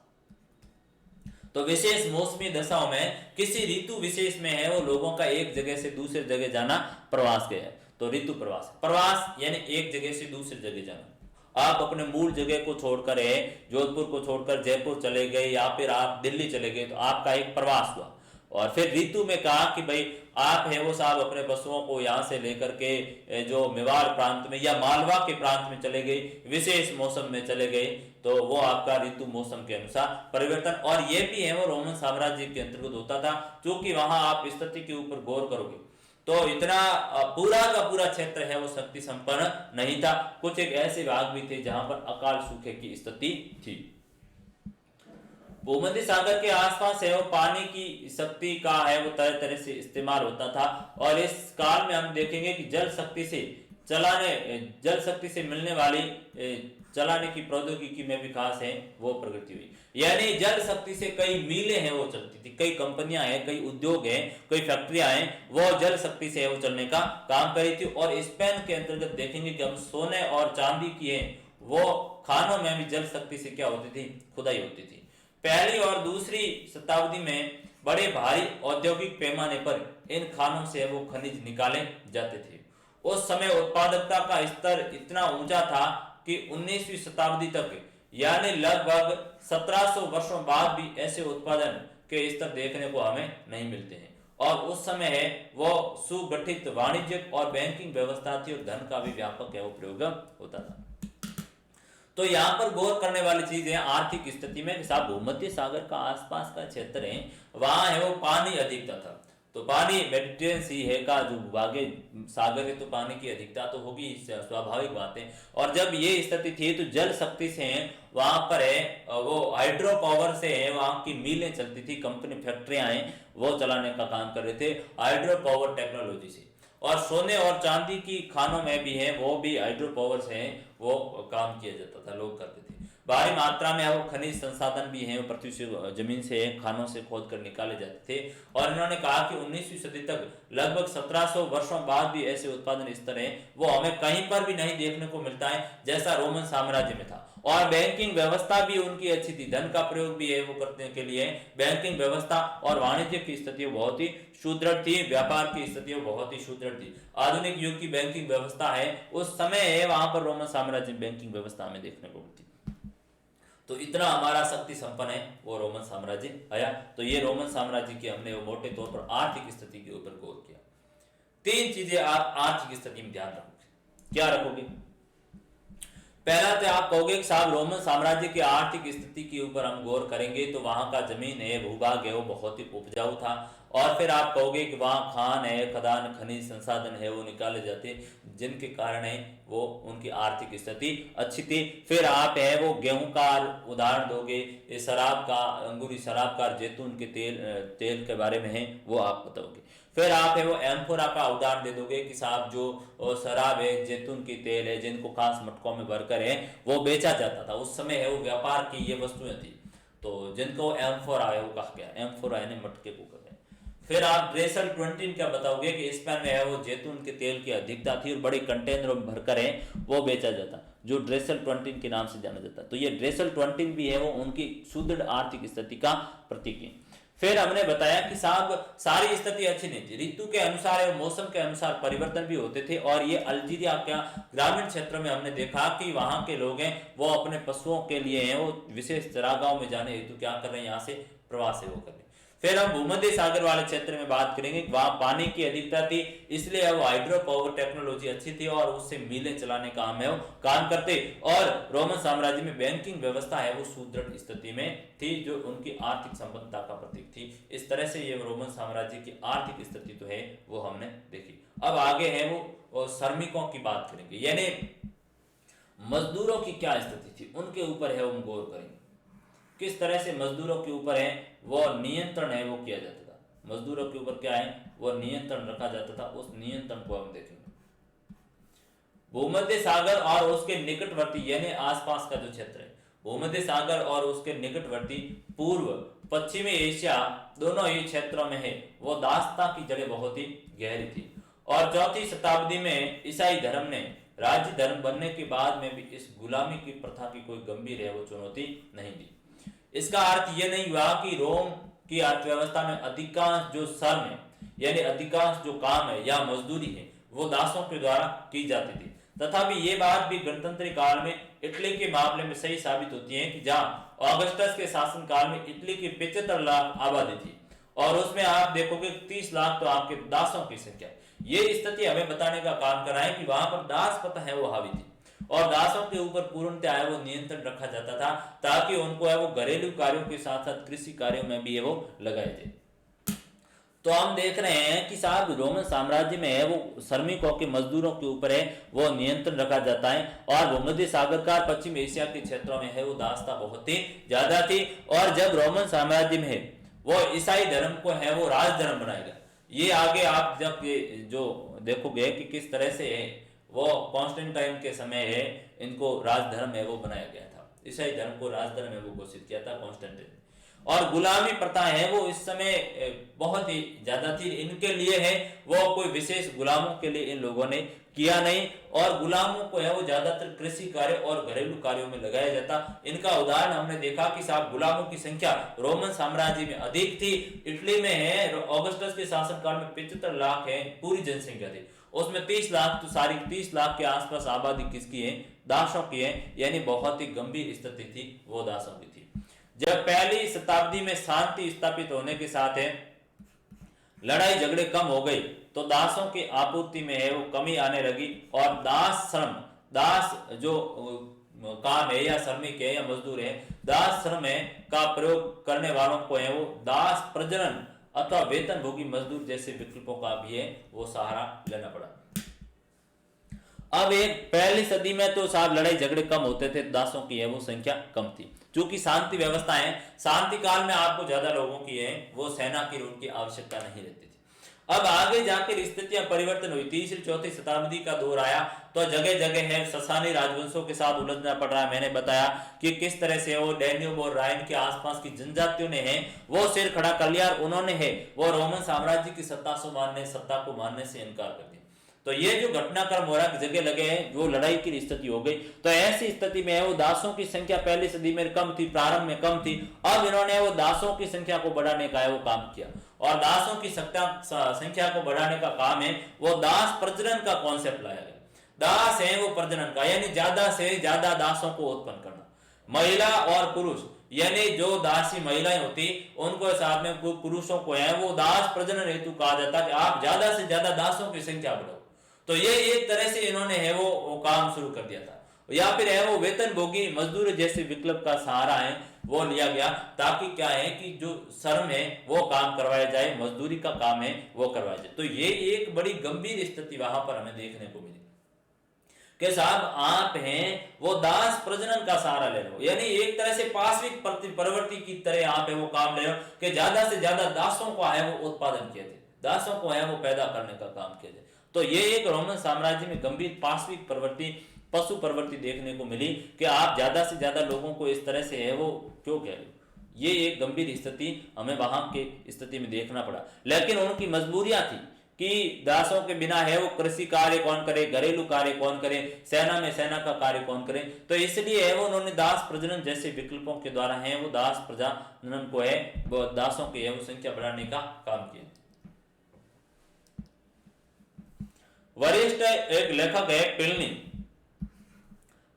तो विशेष मौसमी दशाओं में किसी ऋतु विशेष में है वो लोगों का एक जगह से दूसरे जगह जाना प्रवास के है। तो ऋतु प्रवास, प्रवास यानी एक जगह से दूसरी जगह जाना। आप अपने मूल जगह को छोड़कर जोधपुर को छोड़कर जयपुर चले गए या फिर आप दिल्ली चले गए तो आपका एक प्रवास हुआ। और फिर ऋतु में कहा कि भाई आप है वो साहब अपने पशुओं को यहाँ से लेकर के जो मेवाड़ प्रांत में या मालवा के प्रांत में चले गए, विशेष मौसम में चले गए, तो वो आपका ऋतु मौसम के अनुसार परिवर्तन। और ये भी है वो रोमन साम्राज्य के अंतर्गत होता था, क्योंकि वहां आप स्थिति के ऊपर गौर करोगे तो इतना पूरा का पूरा क्षेत्र है वो शक्ति संपन्न नहीं था। कुछ एक ऐसे भाग भी थे जहां पर अकाल सूखे की स्थिति थी। भूमध्य सागर के आसपास है वो पानी की शक्ति का है वो तरह तरह से इस्तेमाल होता था। और इस काल में हम देखेंगे कि जल शक्ति से मिलने वाली चलाने की प्रौद्योगिकी में विकास है वो प्रगति हुई। यानी जल शक्ति से कई मीलें हैं वो चलती थी, कई कंपनियां हैं, कई उद्योग हैं, कई फैक्ट्रियां हैं, वो जल शक्ति से वो चलने का काम करी थी। और स्पेन के अंतर्गत देखेंगे कि हम सोने और चांदी की है वो खानों में भी जल शक्ति से क्या होती थी, खुदाई होती थी। पहली और दूसरी शताब्दी में बड़े भारी औद्योगिक पैमाने पर इन खानों से वो खनिज निकाले जाते थे। उस समय उत्पादकता का स्तर इतना ऊंचा था कि 19वीं शताब्दी तक यानी लगभग 1700 वर्षों बाद भी ऐसे उत्पादन के स्तर देखने को हमें नहीं मिलते हैं। और उस समय है वो सुगठित वाणिज्यिक और बैंकिंग व्यवस्था थी और धन का भी व्यापक है वो प्रयोग होता था। तो यहाँ पर गौर करने वाली चीज है आर्थिक स्थिति में साहब भूमध्य सागर का आसपास का क्षेत्र है वहां है वो पानी अधिकता था। तो पानी मेडिटेरियन सी है का जो भूभाग सागर है तो पानी की अधिकता तो होगी, स्वाभाविक बात है। और जब ये स्थिति थी तो जल शक्ति से वहां पर है वो हाइड्रो पावर से है वहां की मिलें चलती थी, कंपनी फैक्ट्रियां हैं वो चलाने का काम कर रहे थे हाइड्रो पावर टेक्नोलॉजी से। और सोने और चांदी की खानों में भी है वो भी हाइड्रो पावर से वो काम किया जाता था, लोग करते थे। भारी मात्रा में वो खनिज संसाधन भी हैं पृथ्वी से जमीन से खानों से खोद कर निकाले जाते थे। और इन्होंने कहा कि 19वीं सदी तक लगभग 1700 वर्षों बाद भी ऐसे उत्पादन स्तर हैं वो हमें कहीं पर भी नहीं देखने को मिलता है जैसा रोमन साम्राज्य में था। और बैंकिंग व्यवस्था भी उनकी अच्छी थी, धन का प्रयोग भी है वो करने के लिए बैंकिंग व्यवस्था और वाणिज्य की स्थिति बहुत ही सुदृढ़ थी, व्यापार की स्थिति बहुत ही सुदृढ़ थी। आधुनिक युग की बैंकिंग व्यवस्था है उस समय है वहां पर रोमन साम्राज्य बैंकिंग व्यवस्था में देखने को मिलती। तो इतना हमारा शक्ति संपन्न है वो रोमन साम्राज्य आया। तो ये रोमन साम्राज्य की हमने वो मोटे तौर पर आर्थिक स्थिति के ऊपर गौर किया। 3 चीजें आप आर्थिक स्थिति में ध्यान रखोगे, क्या रखोगे? पहला तो आप कहोगे कि साहब रोमन साम्राज्य की आर्थिक स्थिति के ऊपर हम गौर करेंगे तो वहां का जमीन है भूभाग है वो बहुत ही उपजाऊ था। और फिर आप कहोगे कि वहां खान है, खदान, खनिज संसाधन है वो निकाले जाते जिनके कारण है वो उनकी आर्थिक स्थिति अच्छी थी। फिर आप है वो गेहूं का उदाहरण दोगे, शराब का, अंगूरी शराब का, जैतून के तेल के बारे में है वो आप बताओगे। फिर आप है वो एम्फोरा का उदाहरण दे दोगे कि साहब जो शराब है, जैतून की तेल है जिनको खास मटकों में भरकर है वो बेचा जाता था। उस समय है वो व्यापार की ये वस्तुएं थी तो जिनको एम्फोरा है वो कहा गया, एम्फोरा यानी मटके को कहा गया। फिर आप ड्रेसल 20 क्या बताओगे कि स्पेन में है वो जैतून के तेल की अधिकता थी और बड़े कंटेनरों में भरकर है वो बेचा जाता जो ड्रेसल 20 के नाम से जाना जाता। तो ये ड्रेसल 20 भी है वो उनकी सुदृढ़ आर्थिक स्थिति का प्रतीक है। फिर हमने बताया कि साहब सारी स्थिति अच्छी नहीं थी, ऋतु के अनुसार और मौसम के अनुसार परिवर्तन भी होते थे। और ये अल्जीरिया क्या ग्रामीण क्षेत्र में हमने देखा कि वहां के लोग हैं वो अपने पशुओं के लिए हैं वो विशेष चरागाहों में जाने हेतु क्या कर रहे हैं, यहाँ से प्रवास है वो कर रहे हैं। फिर हम भूमध्य सागर वाले क्षेत्र में बात करेंगे, वहां पानी की अधिकता थी इसलिए वो हाइड्रो पावर टेक्नोलॉजी अच्छी थी और उससे मिलें चलाने का काम करते। और रोमन साम्राज्य में बैंकिंग व्यवस्था है वो सुदृढ़ स्थिति में थी जो उनकी आर्थिक संपन्नता का प्रतीक थी। इस तरह से ये रोमन साम्राज्य की आर्थिक स्थिति तो है वो हमने देखी। अब आगे है वो श्रमिकों की बात करेंगे, यानी मजदूरों की क्या स्थिति थी उनके ऊपर है वो हम गौर करेंगे। किस तरह से मजदूरों के ऊपर है वो नियंत्रण है वो किया जाता था, मजदूरों के ऊपर क्या है वो नियंत्रण रखा जाता था, उस नियंत्रण को हम देखेंगे। भूमध्य सागर और उसके निकटवर्ती यानी आसपास का जो क्षेत्र है, भूमध्य सागर और उसके निकटवर्ती पूर्व पश्चिमी एशिया दोनों ही क्षेत्रों में है वो दासता की जड़ें बहुत ही गहरी थी। और 4वीं शताब्दी में ईसाई धर्म ने राज्य धर्म बनने के बाद में भी इस गुलामी की प्रथा की कोई गंभीर है वो चुनौती नहीं दी। इसका अर्थ यह नहीं हुआ कि रोम की अर्थव्यवस्था में अधिकांश जो श्रम है यानी अधिकांश जो काम है या मजदूरी है वो दासों के द्वारा की जाती थी। तथापि ये बात भी गणतंत्र काल में इटली के मामले में सही साबित होती है कि जहां ऑगस्टस के शासन काल में इटली की 75 लाख आबादी थी और उसमें आप देखोगे 30 लाख तो आपके दासों की संख्या। ये स्थिति हमें बताने का काम कर रहा है कि वहां पर दास प्रथा है वो हावी थी और दासों के ऊपर पूर्णतः है वो नियंत्रण रखा जाता था ताकि उनको है वो घरेलू कार्यों के साथ साथ कृषि कार्यों में भी है वो लगाए जाए। तो हम देख रहे हैं कि साहब रोमन साम्राज्य में है वो श्रमिकों के मजदूरों के ऊपर है वो नियंत्रण रखा जाता है और भूमध्य सागर का पश्चिम एशिया के क्षेत्रों में है वो दासता बहुत ही ज्यादा थी। और जब रोमन साम्राज्य में है वो ईसाई धर्म को है वो राज धर्म बनाएगा, ये आगे आप जब जो देखोगे कि किस तरह से है वो कॉन्स्टेंटाइन के समय है इनको राजधर्म है वो बनाया गया था, ईसाई धर्म को राजधर्म है वो घोषित किया था कॉन्स्टेंटाइन। और गुलामी प्रथा है वो इस समय बहुत ही ज्यादा थी, इनके लिए है वो कोई विशेष गुलामों के लिए इन लोगों ने किया नहीं और गुलामों को है वो ज्यादातर कृषि कार्य और घरेलू कार्यों में लगाया जाता। इनका उदाहरण हमने देखा कि साहब गुलामों की संख्या रोमन साम्राज्य में अधिक थी। इटली में है ऑगस्टस के शासनकाल में 75 लाख है पूरी जनसंख्या थी, उसमें 30 लाख तो सारी 30 लाख के आसपास आबादी किसकी है, दासों की है, यानी बहुत ही गंभीर स्थिति थी वो दासों की थी। जब पहली शताब्दी में शांति स्थापित होने के साथ है लड़ाई झगड़े कम हो गई तो दासों की आपूर्ति में है वो कमी आने लगी और दास श्रम, दास जो काम है या श्रमिक है या मजदूर है, दास श्रम है का प्रयोग करने वालों को है वो दास प्रजनन अथवा वेतन भोगी मजदूर जैसे विकल्पों का भी है वो सहारा लेना पड़ा। अब एक पहली सदी में तो साहब लड़ाई झगड़े कम होते थे, दासों की है वो संख्या कम थी क्योंकि शांति व्यवस्था है, शांति काल में आपको ज्यादा लोगों की है वो सेना की उनकी आवश्यकता नहीं रहती थी। अब आगे जाकर स्थितियां परिवर्तन हुई, तीसरी चौथी शताब्दी का दौर आया तो जगह जगह है ससानी राजवंशों के साथ उलझना पड़ रहा है। मैंने बताया कि किस तरह से वो डैन्यूब और राइन के आसपास की जनजातियों ने है वो सिर खड़ा कर लिया और उन्होंने है वो रोमन साम्राज्य की सत्ता को मानने से इनकार कर दिया। तो ये जो घटनाक्रम हो रहा है जगह लगे हैं वो लड़ाई की स्थिति हो गई। तो ऐसी स्थिति में वो दासों की संख्या पहली सदी में कम थी, प्रारंभ में कम थी, अब इन्होंने वो दासों की संख्या को बढ़ाने का वो काम किया और दासों की संख्या को बढ़ाने का काम है वो दास प्रजनन का कॉन्सेप्ट लाया गया। दास है वो प्रजनन का, यानी ज्यादा से ज्यादा दासों को उत्पन्न करना। महिला और पुरुष यानी जो दासी महिलाएं होती उनको साथ में पुरुषों को है वो दास प्रजनन हेतु कहा जाता कि आप ज्यादा से ज्यादा दासों की संख्या बढ़ाओ। तो ये एक तरह से इन्होंने है वो काम शुरू कर दिया था। या फिर है वो वेतन भोगी मजदूर जैसे विकल्प का सहारा है वो लिया गया ताकि क्या है कि जो श्रम है वो काम करवाया जाए, मजदूरी का काम है वो करवाया जाए। तो ये एक बड़ी गंभीर स्थिति वहां पर हमें देखने को मिली कि साहब आप हैं वो दास प्रजनन का सहारा ले लो, यानी एक तरह से पाश्विक प्रवृत्ति की तरह आप है वो काम ले लो कि ज्यादा से ज्यादा दासों को है वो उत्पादन किया जाए, दासों को है वो पैदा करने का काम किया जाए। तो ये एक रोमन साम्राज्य में गंभीर पाश्विक प्रवृत्ति, पशु प्रवृत्ति देखने को मिली कि आप ज्यादा से ज्यादा लोगों को इस तरह से है वो क्यों कह रहे हो। ये एक गंभीर स्थिति हमें वहां के स्थिति में देखना पड़ा, लेकिन उनकी मजबूरियां थी कि दासों के बिना है वो कृषि कार्य कौन करे, घरेलू कार्य कौन करे, सेना में सेना का कार्य कौन करे। तो इसलिए है वो उन्होंने दास प्रजनन जैसे विकल्पों के द्वारा है वो दास प्रजनन को है वो दासों की है वो संख्या बढ़ाने का काम किया। वरिष्ठ एक लेखक है प्लिनी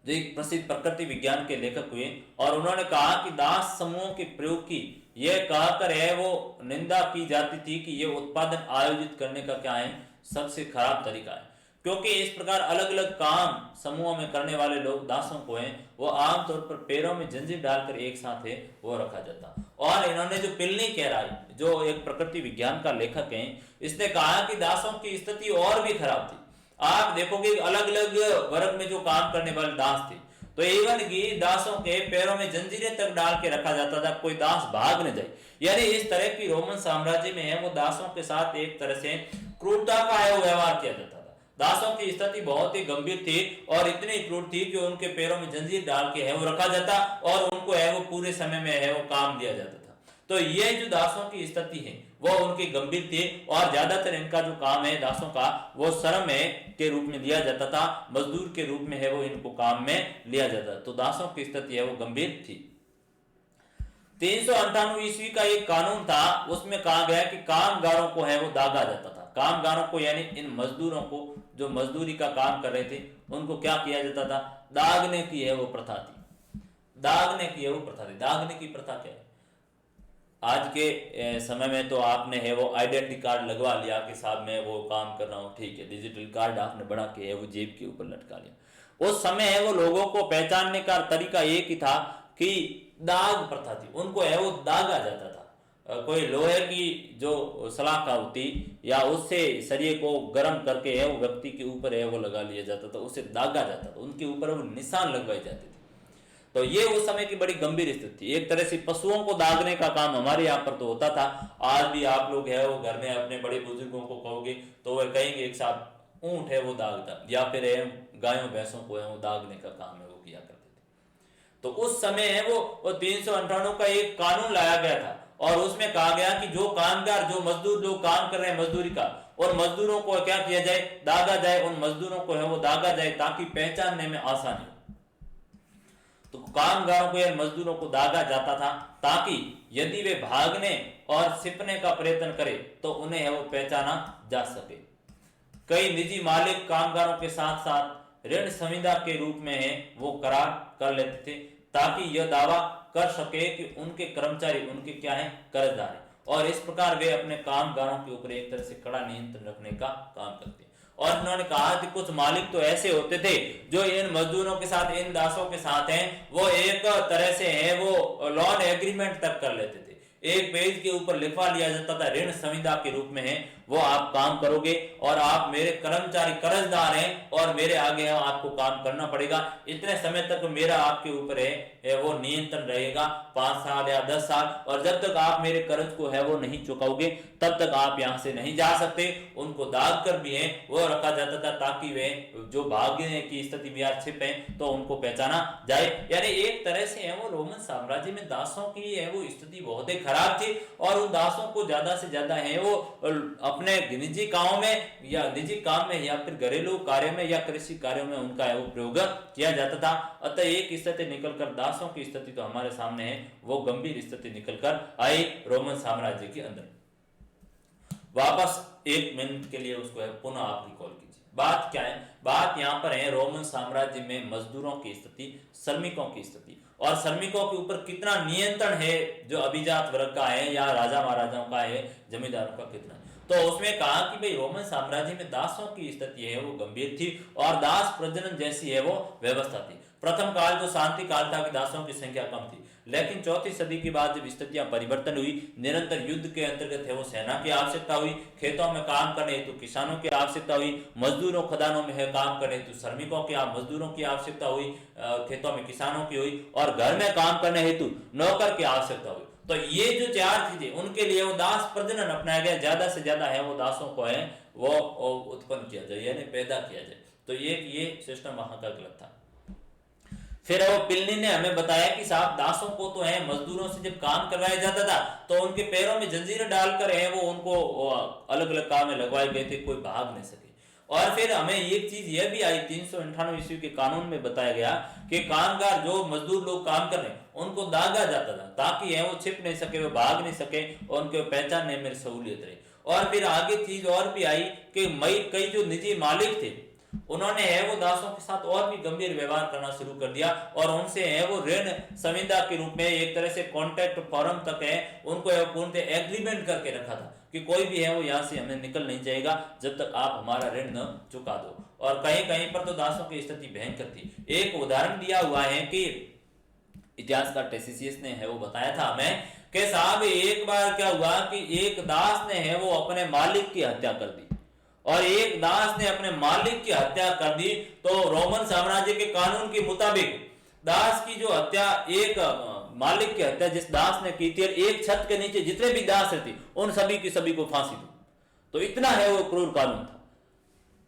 जो एक प्रसिद्ध प्रकृति विज्ञान के लेखक हुए और उन्होंने कहा कि दास समूहों के प्रयोग की यह कहकर है वो निंदा की जाती थी कि यह उत्पादन आयोजित करने का क्या है सबसे खराब तरीका है, क्योंकि इस प्रकार अलग अलग काम समूहों में करने वाले लोग दासों को हैं वो आमतौर पर पैरों में जंजीर डालकर एक साथ है वो रखा जाता। और इन्होंने जो प्लिनी कह रहा है जो एक प्रकृति विज्ञान का लेखक है इसने कहा कि दासों की स्थिति और भी खराब थी। आप देखोगे अलग अलग वर्ग में जो काम करने वाले दास थे तो इवन की दासों के पैरों में जंजीरें तक डाल के रखा जाता था, कोई दास भाग न जाए। यानी इस तरह की रोमन साम्राज्य में है वो दासों के साथ एक तरह से क्रूरता का है वो व्यवहार किया जाता था। दासों की स्थिति बहुत ही गंभीर थी और इतनी क्रूर थी कि उनके पैरों में जंजीर डाल के है वो रखा जाता और उनको है वो पूरे समय में है वो काम दिया जाता था। तो ये जो दासों की स्थिति है वो उनकी गंभीर थी और ज्यादातर इनका जो काम है दासों का वो श्रम है के रूप में लिया जाता था, मजदूर के रूप में है वो इनको काम में लिया जाता। तो दासों की स्थिति है वो गंभीर थी। 398 ईस्वी का एक कानून था उसमें कहा गया कि कामगारों को है वो दागा जाता था। कामगारों को यानी इन मजदूरों को जो मजदूरी का काम कर रहे थे उनको क्या किया जाता था, दागने की है वो प्रथा थी। दागने की है वो प्रथा थी। दागने की प्रथा क्या है, आज के समय में तो आपने है वो आइडेंटिटी कार्ड लगवा लिया कि साहब मैं वो काम कर रहा हूँ, ठीक है, डिजिटल कार्ड आपने बना के है वो जेब के ऊपर लटका लिया। उस समय है वो लोगों को पहचानने का तरीका एक ही था कि दाग प्रथा थी, उनको है वो दागा जाता था। कोई लोहे की जो सलाखा होती या उससे सरिये को गर्म करके है वो व्यक्ति के ऊपर है वो लगा लिया जाता था, उसे दागा जाता था, उनके ऊपर वो निशान लगवाए जाते थे। तो ये उस समय की बड़ी गंभीर स्थिति थी। एक तरह से पशुओं को दागने का काम हमारे यहाँ पर तो होता था। आज भी आप लोग है वो घर में अपने बड़े बुजुर्गों को कहोगे तो वह कहेंगे एक साथ ऊंट है वो दागता, या फिर गायों भैंसों को है वो दागने का काम है वो किया करते थे। तो उस समय है वो 398 का एक कानून लाया गया था और उसमें कहा गया कि जो कामगार जो मजदूर जो काम कर रहे हैं मजदूरी का, और मजदूरों को क्या किया जाए, दागा जाए, उन मजदूरों को है वो दागा जाए ताकि पहचानने में आसानी हो। तो कामगारों को या मजदूरों को दागा जाता था ताकि यदि वे भागने और छिपने का प्रयत्न करें तो उन्हें है वो पहचाना जा सके। कई निजी मालिक कामगारों के साथ साथ ऋण संविदा के रूप में है वो करार कर लेते थे ताकि यह दावा कर सके कि उनके कर्मचारी उनके क्या है, कर्जदार है, और इस प्रकार वे अपने कामगारों के ऊपर एक तरह से कड़ा नियंत्रण रखने का काम करते। और उन्होंने कहा कि कुछ मालिक तो ऐसे होते थे जो इन मजदूरों के साथ, इन दासों के साथ हैं वो एक तरह से है वो लोन एग्रीमेंट तक कर लेते थे। एक पेज के ऊपर लिखवा लिया जाता था ऋण संविदा के रूप में है वो आप काम करोगे और आप मेरे कर्मचारी कर्जदार हैं और मेरे आगे है आपको काम करना पड़ेगा, इतने समय तक मेरा आपके ऊपर है वो नियंत्रण रहेगा, 5 साल या 10 साल, और जब तक आप मेरे कर्ज को है वो नहीं चुकाओगे तब तक आप यहां से नहीं जा सकते। उनको दाग कर भी है वो रखा जाता था ताकि वे जो भागने की स्थिति में छिप है तो उनको पहचाना जाए। यानी एक तरह से है वो रोमन साम्राज्य में दासों की है वो स्थिति बहुत ही खराब थी और उन दासों को ज्यादा से ज्यादा है वो अपने निजी कामों में या फिर घरेलू कार्य में या कृषि कार्यों में उनका है वो प्रयोग किया जाता था। अतः एक स्थिति निकलकर दासों की स्थिति तो हमारे सामने है वो गंभीर स्थिति निकलकर आई रोमन साम्राज्य के अंदर। वापस 1 मिनट के लिए उसको है पुनः आप रिकॉल कीजिए। बात क्या है, बात यहाँ पर है रोमन साम्राज्य में मजदूरों की स्थिति, श्रमिकों की स्थिति, और श्रमिकों के ऊपर कितना नियंत्रण है जो अभिजात वर्ग का है या राजा महाराजाओं का है, जमींदारों का कितना। तो उसमें कहा कि भाई रोमन साम्राज्य में दासों की स्थिति है वो गंभीर थी और दास प्रजनन जैसी है वो व्यवस्था थी। प्रथम काल जो शांति काल था कि दासों की संख्या कम थी, लेकिन 4वीं सदी के बाद जब स्थितियां परिवर्तन हुई, निरंतर युद्ध के अंतर्गत है वो सेना की आवश्यकता हुई, खेतों में काम करने हेतु किसानों की आवश्यकता हुई, मजदूरों खदानों में है काम करने हेतु श्रमिकों की मजदूरों की आवश्यकता हुई, खेतों में किसानों की हुई, और घर में काम करने हेतु नौकर की आवश्यकता हुई। तो ये जो 4 चीजें उनके लिए वो दास प्रजनन अपनाया गया, ज्यादा से ज्यादा है वो दासों को है वो उत्पन्न किया जाए यानी पैदा किया जाए। तो ये सिस्टम वहां का गलत था। फिर वो पिलनी ने हमें बताया कि साहब दासों को तो है मजदूरों से जब काम करवाया जाता था तो उनके पैरों में जंजीरें डालकर है वो उनको अलग अलग काम में लगवाए गए थे, कोई भाग नहीं सके। और फिर हमें एक चीज यह भी आई 398 ईस्वी के कानून में बताया गया कि कामगार जो मजदूर लोग काम कर रहे हैं उनको दागा जाता था ताकि है वो छिप नहीं सके, वो भाग नहीं सके और उनके पहचानने में सहूलियत रही। और फिर आगे चीज और भी आई कि कई जो निजी मालिक थे उन्होंने है वो दासों के साथ और भी गंभीर व्यवहार करना शुरू कर दिया और उनसे है वो ऋण संविदा के रूप में एक तरह से कॉन्ट्रैक्ट फॉर्म तक है उनको पूर्णतः एग्रीमेंट करके रखा था कि कोई भी है वो यहाँ से हमें निकल नहीं जाएगा जब तक आप हमारा ऋण न चुका दो। और कहीं कहीं पर तो दासों की स्थिति भयंकर थी। एक उदाहरण दिया हुआ है कि इतिहासकार टेसिसियस ने है वो बताया था हमें कि साहब एक बार क्या हुआ कि एक दास ने है वो अपने मालिक की हत्या कर दी और एक दास ने अपने मालिक की हत्या कर दी। तो रोमन साम्राज्य के कानून के मुताबिक दास की जो हत्या, एक मालिक की हत्या जिस दास ने की थी, एक छत के नीचे जितने भी दास रहते उन सभी की सभी को फांसी दो। तो इतना है वो क्रूर कानून था।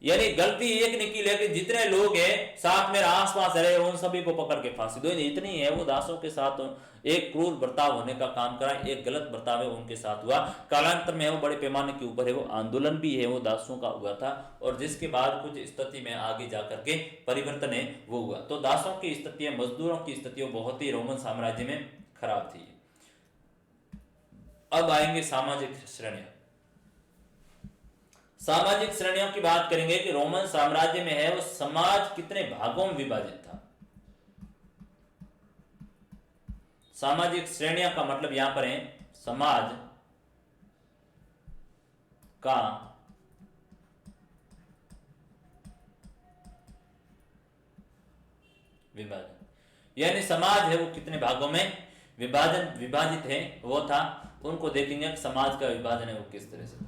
यानी गलती एक ने की लेकिन जितने लोग हैं साथ में आसपास रहे उन सभी को पकड़ के फांसी दो। इतनी है वो दासों के साथ एक क्रूर बर्ताव होने का काम करा, एक गलत बर्ताव है उनके साथ हुआ। कालांतर में है वो बड़े पैमाने के ऊपर है वो आंदोलन भी है वो दासों का हुआ था और जिसके बाद कुछ स्थिति में आगे जाकर के परिवर्तन है वो हुआ। तो दासों की स्थितियां, मजदूरों की स्थितियां बहुत ही रोमन साम्राज्य में खराब थी। अब आएंगे सामाजिक श्रेणियां। सामाजिक श्रेणियों की बात करेंगे कि रोमन साम्राज्य में है वो समाज कितने भागों में विभाजित था। सामाजिक श्रेणियां का मतलब यहां पर है समाज का विभाजन, यानी समाज है वो कितने भागों में विभाजित है वो था। उनको देखेंगे समाज का विभाजन है वो किस तरह से था।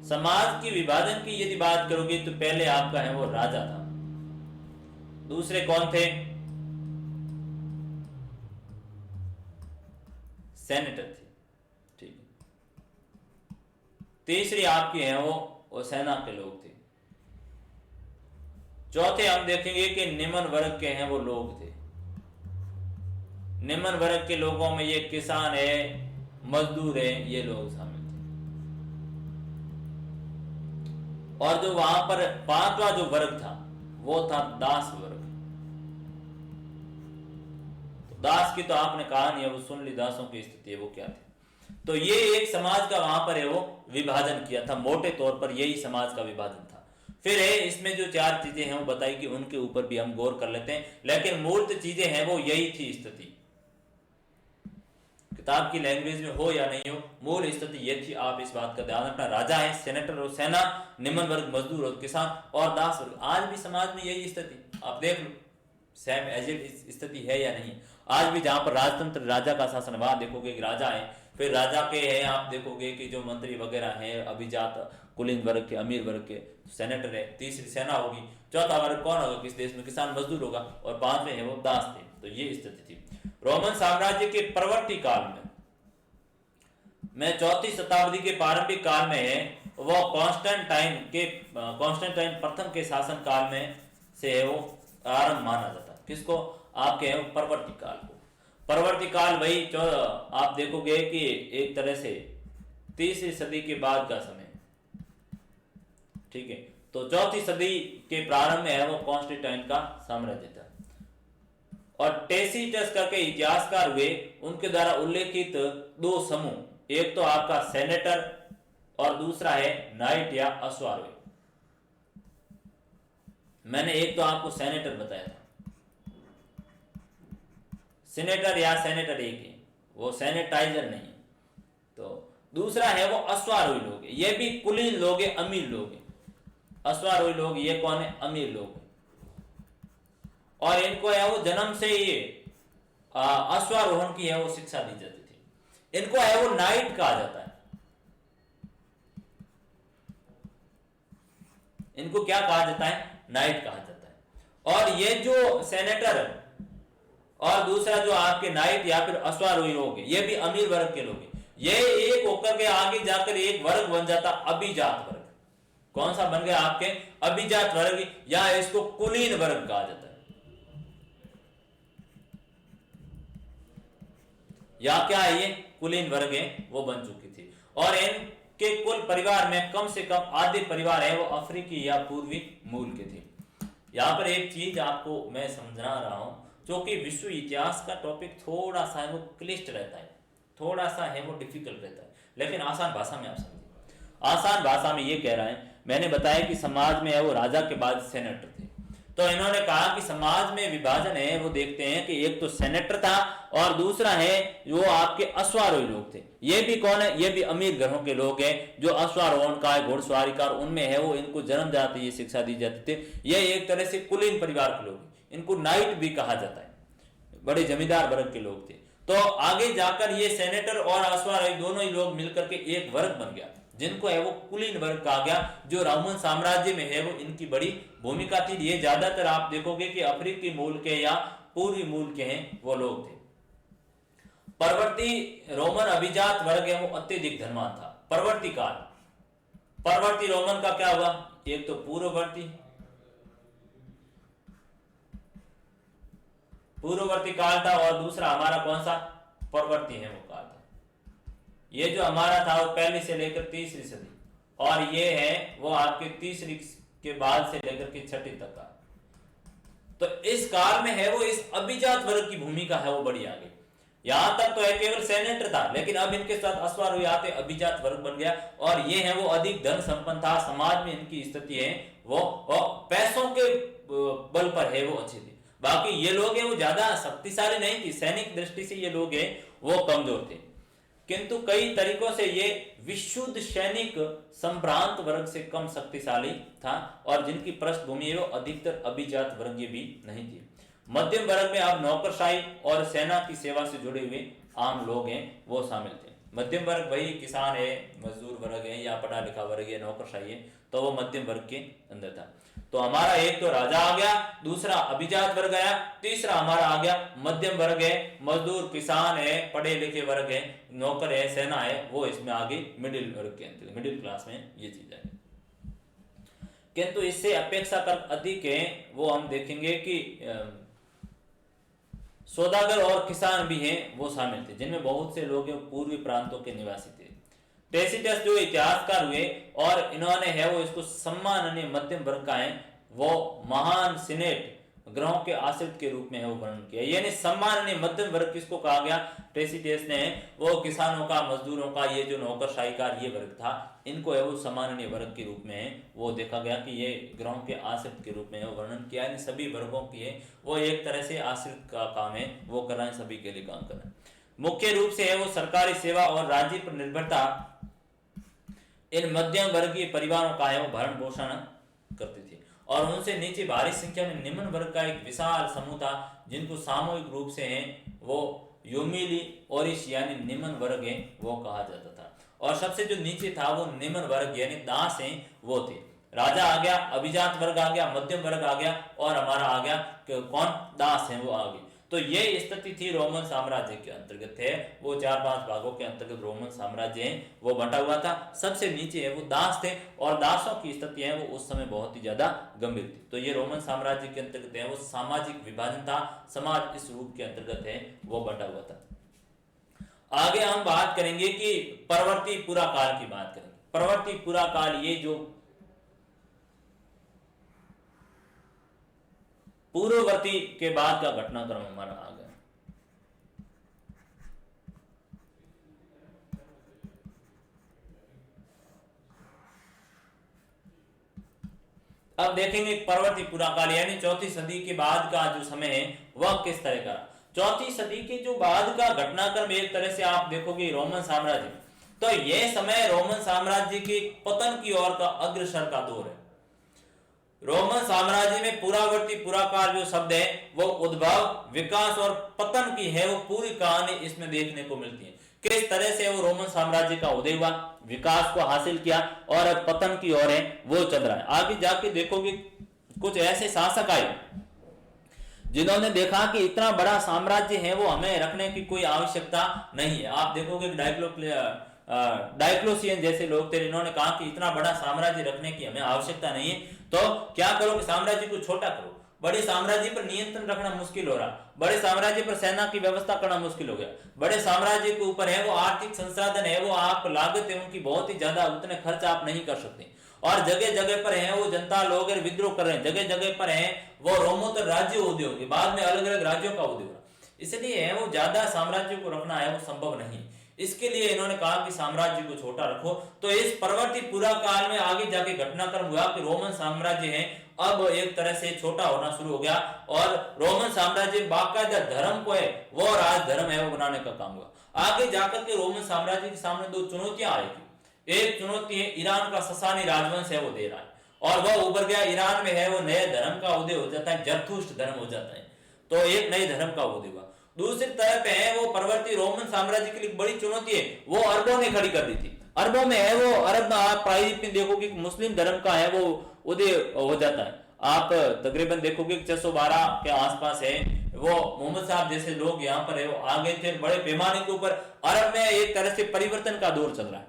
समाज की विभाजन की यदि बात करोगे तो पहले आपका है वो राजा था, दूसरे कौन थे, सेनेटर थे, ठीक है। तीसरी आपकी है वो सेना के लोग थे। चौथे हम देखेंगे कि निम्न वर्ग के हैं वो लोग थे। निम्न वर्ग के लोगों में ये किसान है, मजदूर है, ये लोग शामिल थे। और जो वहां पर पांचवा जो वर्ग था वो था दास वर्ग। तो दास की तो आपने कहानी है वो सुन ली, दासों की स्थिति है वो क्या थी। तो ये एक समाज का वहां पर है वो विभाजन किया था, मोटे तौर पर यही समाज का विभाजन था। फिर है इसमें जो चार चीजें हैं वो बताई कि उनके ऊपर भी हम गौर कर लेते हैं, लेकिन मूर्त चीजें हैं वो यही थी स्थिति। किताब की लैंग्वेज में हो या नहीं हो, मूल स्थिति ये थी। आप इस बात का ध्यान रखना, राजा है, सेनेटर और सेना, निम्न वर्ग मजदूर और किसान और दास वर्ग। आज भी समाज में यही स्थिति आप देख लो, सेम एजेड स्थिति है या नहीं। आज भी जहां पर राजतंत्र, राजा का शासन, वहां देखोगे कि राजा है, फिर राजा के हैं आप देखोगे कि जो मंत्री वगैरह हैं अभिजात कुलीन वर्ग के, अमीर वर्ग के, सेनेटर है, तीसरी सेना होगी, चौथा वर्ग कौन होगा किस देश में, किसान मजदूर होगा, और पांचवें है वो दास थे। तो ये स्थिति थी रोमन साम्राज्य के परवर्ती काल में चौथी शताब्दी के प्रारंभिक काल में है वो कॉन्स्टेंटाइन प्रथम के शासन काल में से है वो आरंभ माना जाता है। किसको, आपके है परवर्ती काल को। परवर्ती काल वही आप देखोगे कि एक तरह से तीसरी सदी के बाद का समय, ठीक है। तो चौथी सदी के प्रारंभ में है वो कॉन्स्टेंटाइन का साम्राज्य था। और टेसिटस करके इतिहासकार हुए, उनके द्वारा उल्लेखित दो समूह, एक तो आपका सेनेटर और दूसरा है नाइट या अश्वारोही। मैंने एक तो आपको सेनेटर बताया था, सेनेटर या सेनेटर एक है, वो सेनेटाइजर नहीं। तो दूसरा है वो अश्वारोही लोग, ये भी कुलीन लोग है, अमीर लोग है। अश्वारोही लोग ये कौन है, अमीर लोग है। और इनको है वो जन्म से ये अश्वारोहण की है वो शिक्षा दी जाती थी। इनको है वो नाइट कहा जाता है। इनको क्या कहा जाता है, नाइट कहा जाता है। और ये जो सेनेटर और दूसरा जो आपके नाइट या फिर अश्वारोही लोग हैं, ये भी अमीर वर्ग के लोग हैं। ये एक होकर के आगे जाकर एक वर्ग बन जाता, अभिजात वर्ग। कौन सा बन गया आपके, अभिजात वर्ग, या इसको कुलीन वर्ग कहा जाता है, या क्या है ये कुलीन वर्ग है वो बन चुकी थी। और इनके कुल परिवार में कम से कम आधे परिवार है वो अफ्रीकी या पूर्वी मूल के थे। यहां पर एक चीज आपको मैं समझा रहा हूं, जो कि विश्व इतिहास का टॉपिक थोड़ा सा है वो क्लिष्ट रहता है, थोड़ा सा है वो डिफिकल्ट रहता है, लेकिन आसान भाषा में आप समझिए। आसान भाषा में ये कह रहा है, मैंने बताया कि समाज में है वो राजा के बाद सेनेटर थे। तो इन्होंने कहा कि समाज में विभाजन है वो देखते हैं कि एक तो सेनेटर था और दूसरा है जो आपके अश्वारोही लोग थे। ये भी कौन है, ये भी अमीर घरों के लोग हैं, जो अश्वारोहण का, घुड़सवारी का, उनमें है वो इनको जन्म जाती ये शिक्षा दी जाती थी। ये एक तरह से कुलीन परिवार के लोग, इनको नाइट भी कहा जाता है, बड़े जमींदार वर्ग के लोग थे। तो आगे जाकर ये सेनेटर और अश्वारोही दोनों ही लोग मिलकर के एक वर्ग बन गया, जिनको है वो कुलीन वर्ग कहा गया, जो रोमन साम्राज्य में है वो इनकी बड़ी भूमिका थी। ये ज्यादातर आप देखोगे कि अफ्रीकी मूल के या पूर्वी मूल के हैं वो लोग थे। परवर्ती रोमन अभिजात वर्ग है वो अत्यधिक धनवान था। परवर्ती काल, परवर्ती रोमन का क्या हुआ, एक तो पूर्ववर्ती काल था और दूसरा हमारा कौन सा, परवर्ती है वो काल था। ये जो हमारा था वो पहली से लेकर तीसरी सदी, और ये है वो आपके तीसरी के बाद से लेकर के छठी तक का। तो इस काल में है वो इस अभिजात वर्ग की भूमिका है वो बड़ी आ गई। यहां तक तो है केवल सेनेटर था, लेकिन अब इनके साथ अश्वारोही आते अभिजात वर्ग बन गया, और ये है वो अधिक धन संपन्न था, समाज में इनकी स्थिति है वो पैसों के बल पर है वो अच्छी थी। बाकी ये लोग हैं वो ज्यादा शक्तिशाली नहीं थी, सैनिक दृष्टि से ये लोग हैं वो कमजोर थे, किंतु कई तरीकों से ये विशुद्ध सैनिक संभ्रांत वर्ग से कम शक्तिशाली था, और जिनकी पृष्ठभूमि वो अधिकतर अभिजात वर्गीय भी नहीं थी। मध्यम वर्ग में अब नौकरशाही और सेना की सेवा से जुड़े हुए आम लोग हैं वो शामिल थे। मध्यम वर्ग वही किसान है, मजदूर वर्ग है, या पढ़ा लिखा वर्ग है, नौकरशाही है, तो वो मध्यम वर्ग के अंदर था। तो हमारा एक तो राजा आ गया, दूसरा अभिजात वर्ग आया, तीसरा हमारा आ गया मध्यम वर्ग है, मजदूर किसान है, पढ़े लिखे वर्ग है, नौकर है, सेना है, वो इसमें आगे मिडिल वर्ग के अंदर, मिडिल क्लास में ये चीज है। किंतु इससे अपेक्षाकृत अधिक है वो हम देखेंगे कि सौदागर और किसान भी हैं वो शामिल थे, जिनमें बहुत से लोग पूर्वी प्रांतों के निवासी थे। टेसिटस जो इतिहासकार हुए और इन्होंने है वो इसको सम्माननीय मध्यम वर्ग का है वो महान सीनेट ग्रहों के आश्रित के रूप में है वो वर्णन किया, यानी सम्माननीय मध्यम वर्ग किसको कहा गया, टेसिटस ने वो किसानों का, मजदूरों का, ये जो नौकरशाही का ये वर्ग था, इनको है वो सम्माननीय वर्ग के रूप में वो देखा गया कि ये ग्रहों के आश्रित के रूप में वो वर्णन किया, यानी सभी वर्गों की है वो एक तरह से आश्रित का काम है वो कर रहे हैं, सभी के लिए काम कर रहे हैं। मुख्य रूप से है वो सरकारी सेवा और राज्य पर निर्भरता इन मध्यम वर्गीय परिवारों का है वो भरण पोषण करती थी, और उनसे नीचे भारी संख्या में निम्न वर्ग का एक विशाल समूह था, जिनको सामूहिक रूप से है वो यूमिली ओरिश यानी निम्न वर्ग है वो कहा जाता था। और सबसे जो नीचे था वो निम्न वर्ग यानी दास हैं वो थे। राजा आ गया, अभिजात वर्ग आ गया, मध्यम वर्ग आ गया, और हमारा आ गया कौन, दास है वो आ गए। तो ये स्थिति थी रोमन साम्राज्य के अंतर्गत है वो 4-5 भागों के अंतर्गत रोमन साम्राज्य है वो बंटा हुआ था। सबसे नीचे है वो दास थे, और दासों की स्थिति है वो उस समय बहुत ही ज्यादा गंभीर थी। तो ये रोमन साम्राज्य के अंतर्गत है वो सामाजिक विभाजन था, समाज इस रूप के अंतर्गत है वो बंटा हुआ था। आगे हम बात करेंगे कि परवर्ती पुरा काल की बात करेंगे। परवर्ती पुरा काल ये जो पूर्ववर्ती के बाद का घटनाक्रम हमारा आ गया। अब देखेंगे परवर्ती पुरा काल यानी चौथी सदी के बाद का जो समय है वह किस तरह का। चौथी सदी के जो बाद का घटनाक्रम एक तरह से आप देखोगे रोमन साम्राज्य, तो यह समय रोमन साम्राज्य के पतन की ओर का अग्रसर का दौर है। रोमन साम्राज्य में पुरावर्ती पुरा काल जो शब्द है वो उद्भव, विकास और पतन की है वो पूरी कहानी इसमें देखने को मिलती है। किस तरह से वो रोमन साम्राज्य का उदय हुआ, विकास को हासिल किया, और पतन की ओर है वो चल रहा है। आगे जाके देखोगे कुछ ऐसे शासक आए जिन्होंने देखा कि इतना बड़ा साम्राज्य है वो हमें रखने की कोई आवश्यकता नहीं है। आप देखोगे डायक्लोसियन जैसे लोग थे, इन्होंने कहा कि इतना बड़ा साम्राज्य रखने की हमें आवश्यकता नहीं है, तो क्या करो कि साम्राज्य को छोटा करो। बड़े साम्राज्य पर नियंत्रण रखना मुश्किल हो रहा, बड़े साम्राज्य पर सेना की व्यवस्था करना मुश्किल हो गया, बड़े साम्राज्य के ऊपर है वो आर्थिक संसाधन है वो आप लागत है उनकी बहुत ही ज्यादा, उतने खर्च आप नहीं कर सकते, और जगह जगह पर है वो जनता लोग विद्रोह कर रहे हैं, जगह जगह पर है वो रोमोत्तर राज्य उदय होंगे, बाद में अलग अलग राज्यों का उदय होगा, इसलिए है वो ज्यादा साम्राज्य को रखना है वो संभव नहीं। इसके लिए इन्होंने कहा कि साम्राज्य को छोटा रखो। तो इस परवर्ती पुरा काल में आगे जाके घटनाक्रम हुआ कि रोमन साम्राज्य है अब एक तरह से छोटा होना शुरू हो गया, और रोमन साम्राज्य बाकायदा धर्म को है वो राज धर्म है वो बनाने का काम हुआ। आगे जाकर के रोमन साम्राज्य के सामने दो चुनौतियां आएगी। एक चुनौती है ईरान का ससानी राजवंश है वो दे रहा है, और वह उभर गया, ईरान में है वो नए धर्म का उदय हो जाता है, जरथुष्ट धर्म हो जाता है, तो एक नए धर्म का उदय हुआ। दूसरी तरफ है वो परवर्ती रोमन साम्राज्य के लिए बड़ी चुनौती है वो अरबों ने खड़ी कर दी थी। अरबों में है वो अरब आप प्रायद्वीप में देखोगे मुस्लिम धर्म का है वो उदय हो जाता है। आप तकरीबन देखोगे 612 के आसपास है वो मोहम्मद साहब जैसे लोग यहाँ पर है वो आ गए थे, बड़े पैमाने के ऊपर अरब में एक तरह से परिवर्तन का दौर चल रहा है।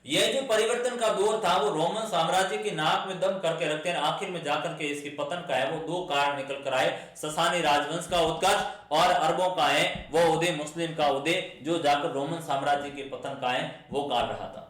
यह जो परिवर्तन का दौर था वो रोमन साम्राज्य की नाक में दम करके रखते हैं, आखिर में जाकर के इसके पतन का है वो दो कारण निकल कर आए, ससानी राजवंश का उत्कर्ष और अरबों का है वो उदय, मुस्लिम का उदय, जो जाकर रोमन साम्राज्य के पतन का है वो काल रहा था।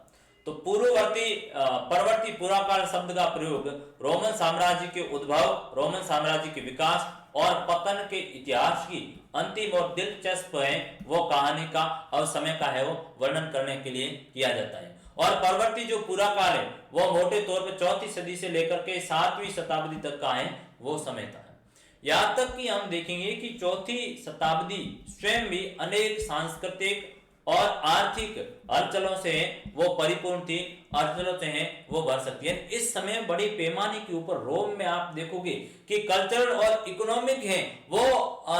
तो परवर्ती पुरा काल शब्द का प्रयोग रोमन साम्राज्य के उद्भव, रोमन साम्राज्य के विकास और पतन के इतिहास की अंतिम और दिलचस्प है वो कहानी का और समय का है वो वर्णन करने के लिए किया जाता है। और परवर्ती जो पूरा काल है वो मोटे तौर पर 4वीं सदी से लेकर के 7वीं शताब्दी तक का है वो समय था। यहाँ तक कि हम देखेंगे कि 4वीं शताब्दी स्वयं भी अनेक सांस्कृतिक और आर्थिक हलचलों से वो परिपूर्ण थी, हलचलों से है वो भर सकती है। इस समय बड़ी पैमाने के ऊपर रोम में आप देखोगे कि कल्चरल और इकोनॉमिक है वो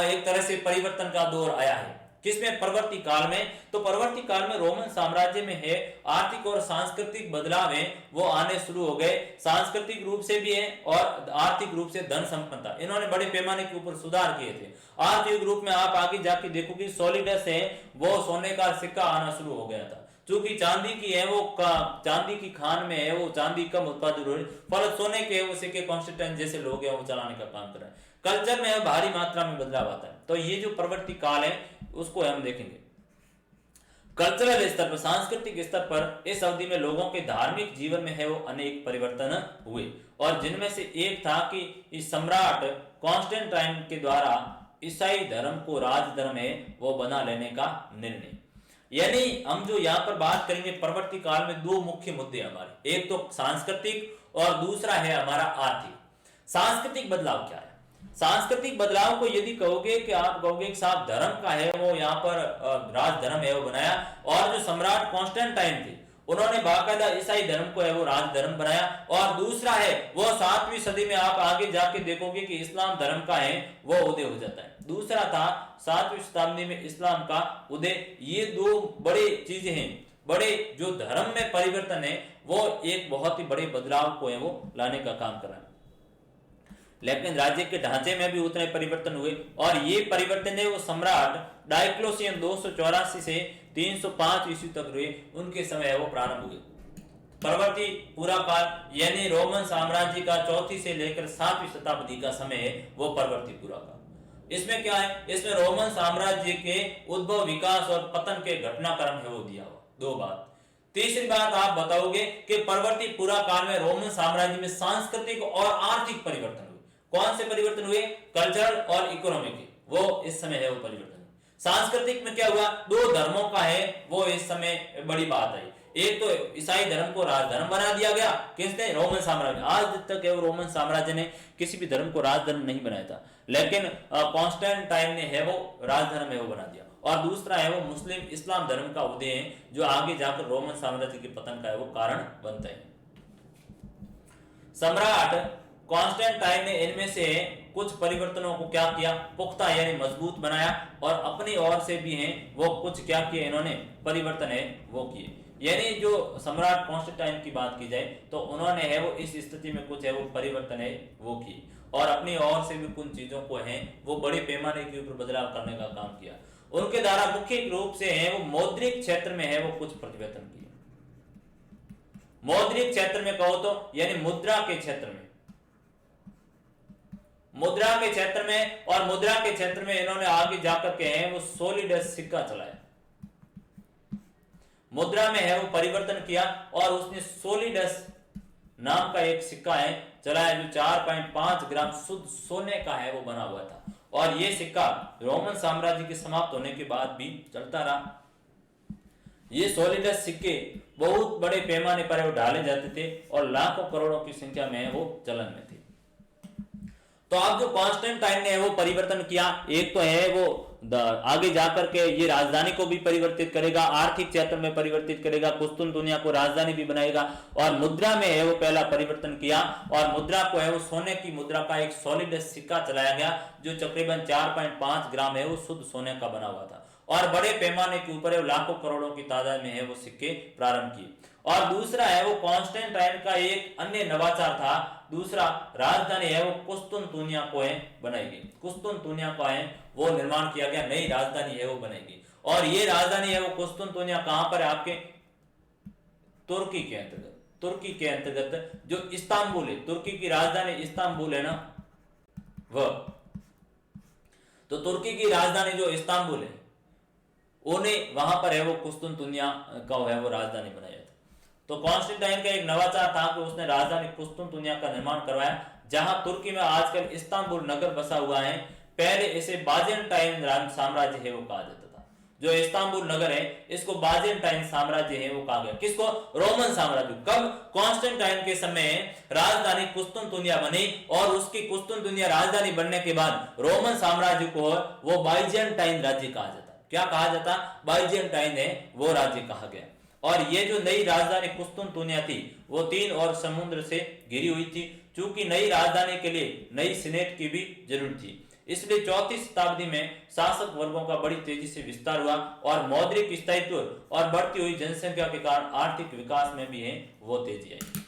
एक तरह से परिवर्तन का दौर आया है। किसमें? परवर्ती काल में। तो परवर्ती काल में रोमन साम्राज्य में है आर्थिक और सांस्कृतिक बदलाव है वो आने शुरू हो गए। सांस्कृतिक रूप से भी है और आर्थिक रूप से धन संपन्नता, इन्होंने बड़े पैमाने के ऊपर सुधार किए थे। आर्थिक रूप में आप आगे जाके देखोगे सॉलिडस है वो सोने का सिक्का आना शुरू हो गया था। चूंकि चांदी की है वो चांदी की खान में है वो चांदी कम उत्पादन हो रही, फल सोने के वो सिक्के कॉन्स्टेंटाइन जैसे लोग हैं वो चलाने का काम कर रहे हैं। कल्चर में भारी मात्रा में बदलाव आता है। तो ये जो प्रवृत्ति काल है उसको हम देखेंगे। कल्चरल स्तर पर, सांस्कृतिक स्तर पर इस अवधि में लोगों के धार्मिक जीवन में है वो अनेक परिवर्तन हुए और जिनमें से एक था कि इस सम्राट कॉन्स्टेंटाइन के द्वारा ईसाई धर्म को राज धर्म है वो बना लेने का निर्णय। यानी हम जो यहाँ पर बात करेंगे प्रवृत्ति काल में दो मुख्य मुद्दे हमारे, एक तो सांस्कृतिक और दूसरा है हमारा आर्थिक। सांस्कृतिक बदलाव क्या है? सांस्कृतिक बदलाव को यदि कहोगे कि आप कहोगे कि साहब धर्म का है वो यहाँ पर राज धर्म है वो बनाया, और जो सम्राट कॉन्स्टेंटाइन थे उन्होंने बाकायदा ईसाई धर्म को है वो राज धर्म बनाया। और दूसरा है वो 7वीं सदी में आप आगे जाके देखोगे कि इस्लाम धर्म का है वो उदय हो जाता है। दूसरा था 7वीं शताब्दी में इस्लाम का उदय। ये दो बड़े चीजें हैं, बड़े जो धर्म में परिवर्तन है वो एक बहुत ही बड़े बदलाव को है वो लाने का काम कर रहा है। लेकिन राज्य के ढांचे में भी उतने परिवर्तन हुए और ये परिवर्तन है वो सम्राट डायक्लोसियन 284 से 305 ईस्वी तक हुए, उनके समय वो प्रारंभ हुए। परवर्ती पूरा काल यानी रोमन साम्राज्य का 4वीं से लेकर 7वीं शताब्दी का समय है वो परवर्ती पूरा काल। इसमें क्या है? इसमें रोमन साम्राज्य के उद्भव, विकास और पतन के घटनाक्रम है वो दिया हुआ। दो बात। तीसरी बात आप बताओगे कि परवर्ती पूरा काल में रोमन साम्राज्य में सांस्कृतिक और आर्थिक परिवर्तन हुए। कौन से परिवर्तन हुए? कल्चरल और इकोनॉमिक, वो इस समय है वो परिवर्तन। सांस्कृतिक में क्या हुआ? दो धर्मों का है वो इस समय बड़ी बात आई। एक तो ईसाई धर्म को राजधर्म बना दिया गया, किसने? रोमन साम्राज्य। आज तक है वो रोमन साम्राज्य ने किसी भी धर्म को राजधर्म नहीं बनाया था, लेकिन कॉन्स्टेंटाइन ने है वो राजधर्म है वो बना दिया। और दूसरा है वो मुस्लिम इस्लाम धर्म का उदय है जो आगे जाकर रोमन साम्राज्य के पतन का है वो कारण बनता है। सम्राट कॉन्स्टेंटाइन ने इनमें से कुछ परिवर्तनों को क्या किया? पुख्ता यानी मजबूत बनाया, और अपनी ओर से भी हैं वो कुछ क्या किए इन्होंने? परिवर्तन है वो किए। यानी जो सम्राट कॉन्स्टेंटाइन की बात की जाए तो उन्होंने है वो इस स्थिति में कुछ है वो परिवर्तन है वो किए, और अपनी ओर से भी कुछ चीजों को है वो बड़े पैमाने के ऊपर बदलाव करने का काम किया। उनके द्वारा मुख्य रूप से है वो मौद्रिक क्षेत्र में है वो कुछ परिवर्तन किए। मौद्रिक क्षेत्र में कहो तो यानी मुद्रा के क्षेत्र में, मुद्रा के क्षेत्र में, और मुद्रा के क्षेत्र में इन्होंने आगे जाकर के है वो सोलिडस सिक्का चलाया। मुद्रा में है वो परिवर्तन किया और उसने सोलिडस नाम का एक सिक्का है चलाया जो 4.5 ग्राम शुद्ध सोने का है वो बना हुआ था। और ये सिक्का रोमन साम्राज्य के समाप्त होने के बाद भी चलता रहा। ये सोलिडस सिक्के बहुत बड़े पैमाने पर वो डाले जाते थे और लाखों करोड़ों की संख्या में वो चलन में थे। तो अब जो कॉन्स्टेंटाइन ने वो परिवर्तन किया, एक तो है वो आगे जाकर के ये राजधानी को भी परिवर्तित करेगा, आर्थिक क्षेत्र में परिवर्तित करेगा, कुस्तुनतुनिया को राजधानी भी बनाएगा, और मुद्रा में है वो पहला परिवर्तन किया और मुद्रा को है वो सोने की मुद्रा का एक सॉलिडस सिक्का चलाया गया जो तकरीबन 4.5 ग्राम है वो शुद्ध सोने का बना हुआ था। और बड़े पैमाने के ऊपर लाखों करोड़ों की तादाद में है वो सिक्के प्रारंभ किए। और दूसरा है वो कॉन्स्टेंटाइन का एक अन्य नवाचार था, दूसरा राजधानी है वो कुस्तुनतुनिया को है बनाई गई। कुस्तुनतुनिया का है वो निर्माण किया गया, नई राजधानी है वो बनेगी। और ये राजधानी है वो कुस्तुनतुनिया कहां पर है? आपके तुर्की के अंतर्गत, तुर्की के अंतर्गत जो इस्तांबुल है, तुर्की की राजधानी इस्तांबुल है ना वह, तो तुर्की की राजधानी जो इस्तांबुल है उन्हें वहां पर है वो कुस्तुनतुनिया का है वो राजधानी बनाया था। तो कॉन्स्टेंटाइन का एक नवाचार था कि उसने राजधानी कुस्तुनतुनिया का निर्माण करवाया, जहां तुर्की में आजकल इस्तांबुल नगर बसा हुआ है। पहले इसे बाजेंटाइन साम्राज्य है वो कहा जाता था। जो इस्तांबुल नगर है इसको बाजेंटाइन साम्राज्य है वो कहा गया। किसको? रोमन साम्राज्य। कब? कॉन्स्टेंटाइन के समय राजधानी कुस्तुनतुनिया बनी और उसकी कुस्तुनतुनिया राजधानी बनने के बाद रोमन साम्राज्य को वो बाइजेंटाइन राज्य कहा जाता। क्या कहा जाता? बाइजेंटाइन है वो राज्य कहा गया। और ये जो नई राजधानी कुस्तुनतुनिया थी वो 3 और समुद्र से घिरी हुई थी। चूंकि नई राजधानी के लिए नई सीनेट की भी जरूरत थी, इसलिए 4वीं शताब्दी में शासक वर्गों का बड़ी तेजी से विस्तार हुआ और मौद्रिक स्थायित्व और बढ़ती हुई जनसंख्या के कारण आर्थिक विकास में भी है वो तेजी आई।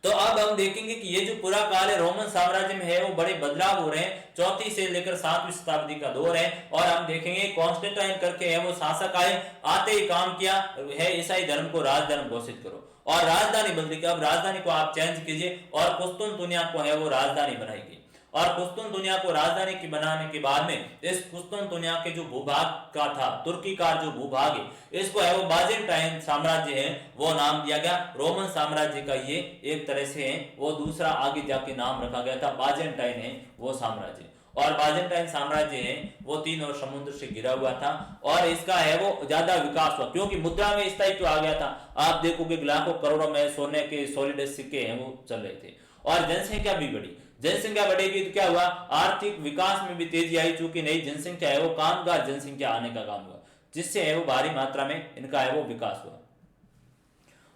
तो अब हम देखेंगे कि ये जो पूरा काल है रोमन साम्राज्य में है वो बड़े बदलाव हो रहे हैं। 4वीं से लेकर 7वीं शताब्दी का दौर है। और हम देखेंगे कॉन्स्टेंटाइन करके है वो शासक आए, आते ही काम किया है ईसाई धर्म को राजधर्म घोषित करो और राजधानी बदली। अब राजधानी को आप चेंज कीजिए और कुस्तुनतुनिया को है वो राजधानी बनाएगी। और कुस्तुनतुनिया को राजधानी की बनाने के बाद में इस कुस्तुनतुनिया के जो भूभाग का था, तुर्की का जो भूभाग है, इसको है वो बाजेंटाइन साम्राज्य है वो नाम दिया गया। रोमन साम्राज्य का ये एक तरह से है वो दूसरा आगे जाके नाम रखा गया था, बाजेंटाइन है वो साम्राज्य। और बाजेंटाइन साम्राज्य है वो 3 और समुद्र से घिरा हुआ था और इसका है वो ज्यादा विकास हुआ क्योंकि मुद्रा में स्थायित्व आ गया था। आप देखोगे लाखों करोड़ों में सोने के सॉलिड सिक्के हैं वो चल रहे थे और जनसंख्या भी बढ़ी। जनसंख्या बढ़ेगी तो क्या हुआ? आर्थिक विकास में भी तेजी आई। चूंकि नई जनसंख्या है वो कामगार जनसंख्या आने का काम हुआ, जिससे है वो भारी मात्रा में इनका है वो विकास हुआ।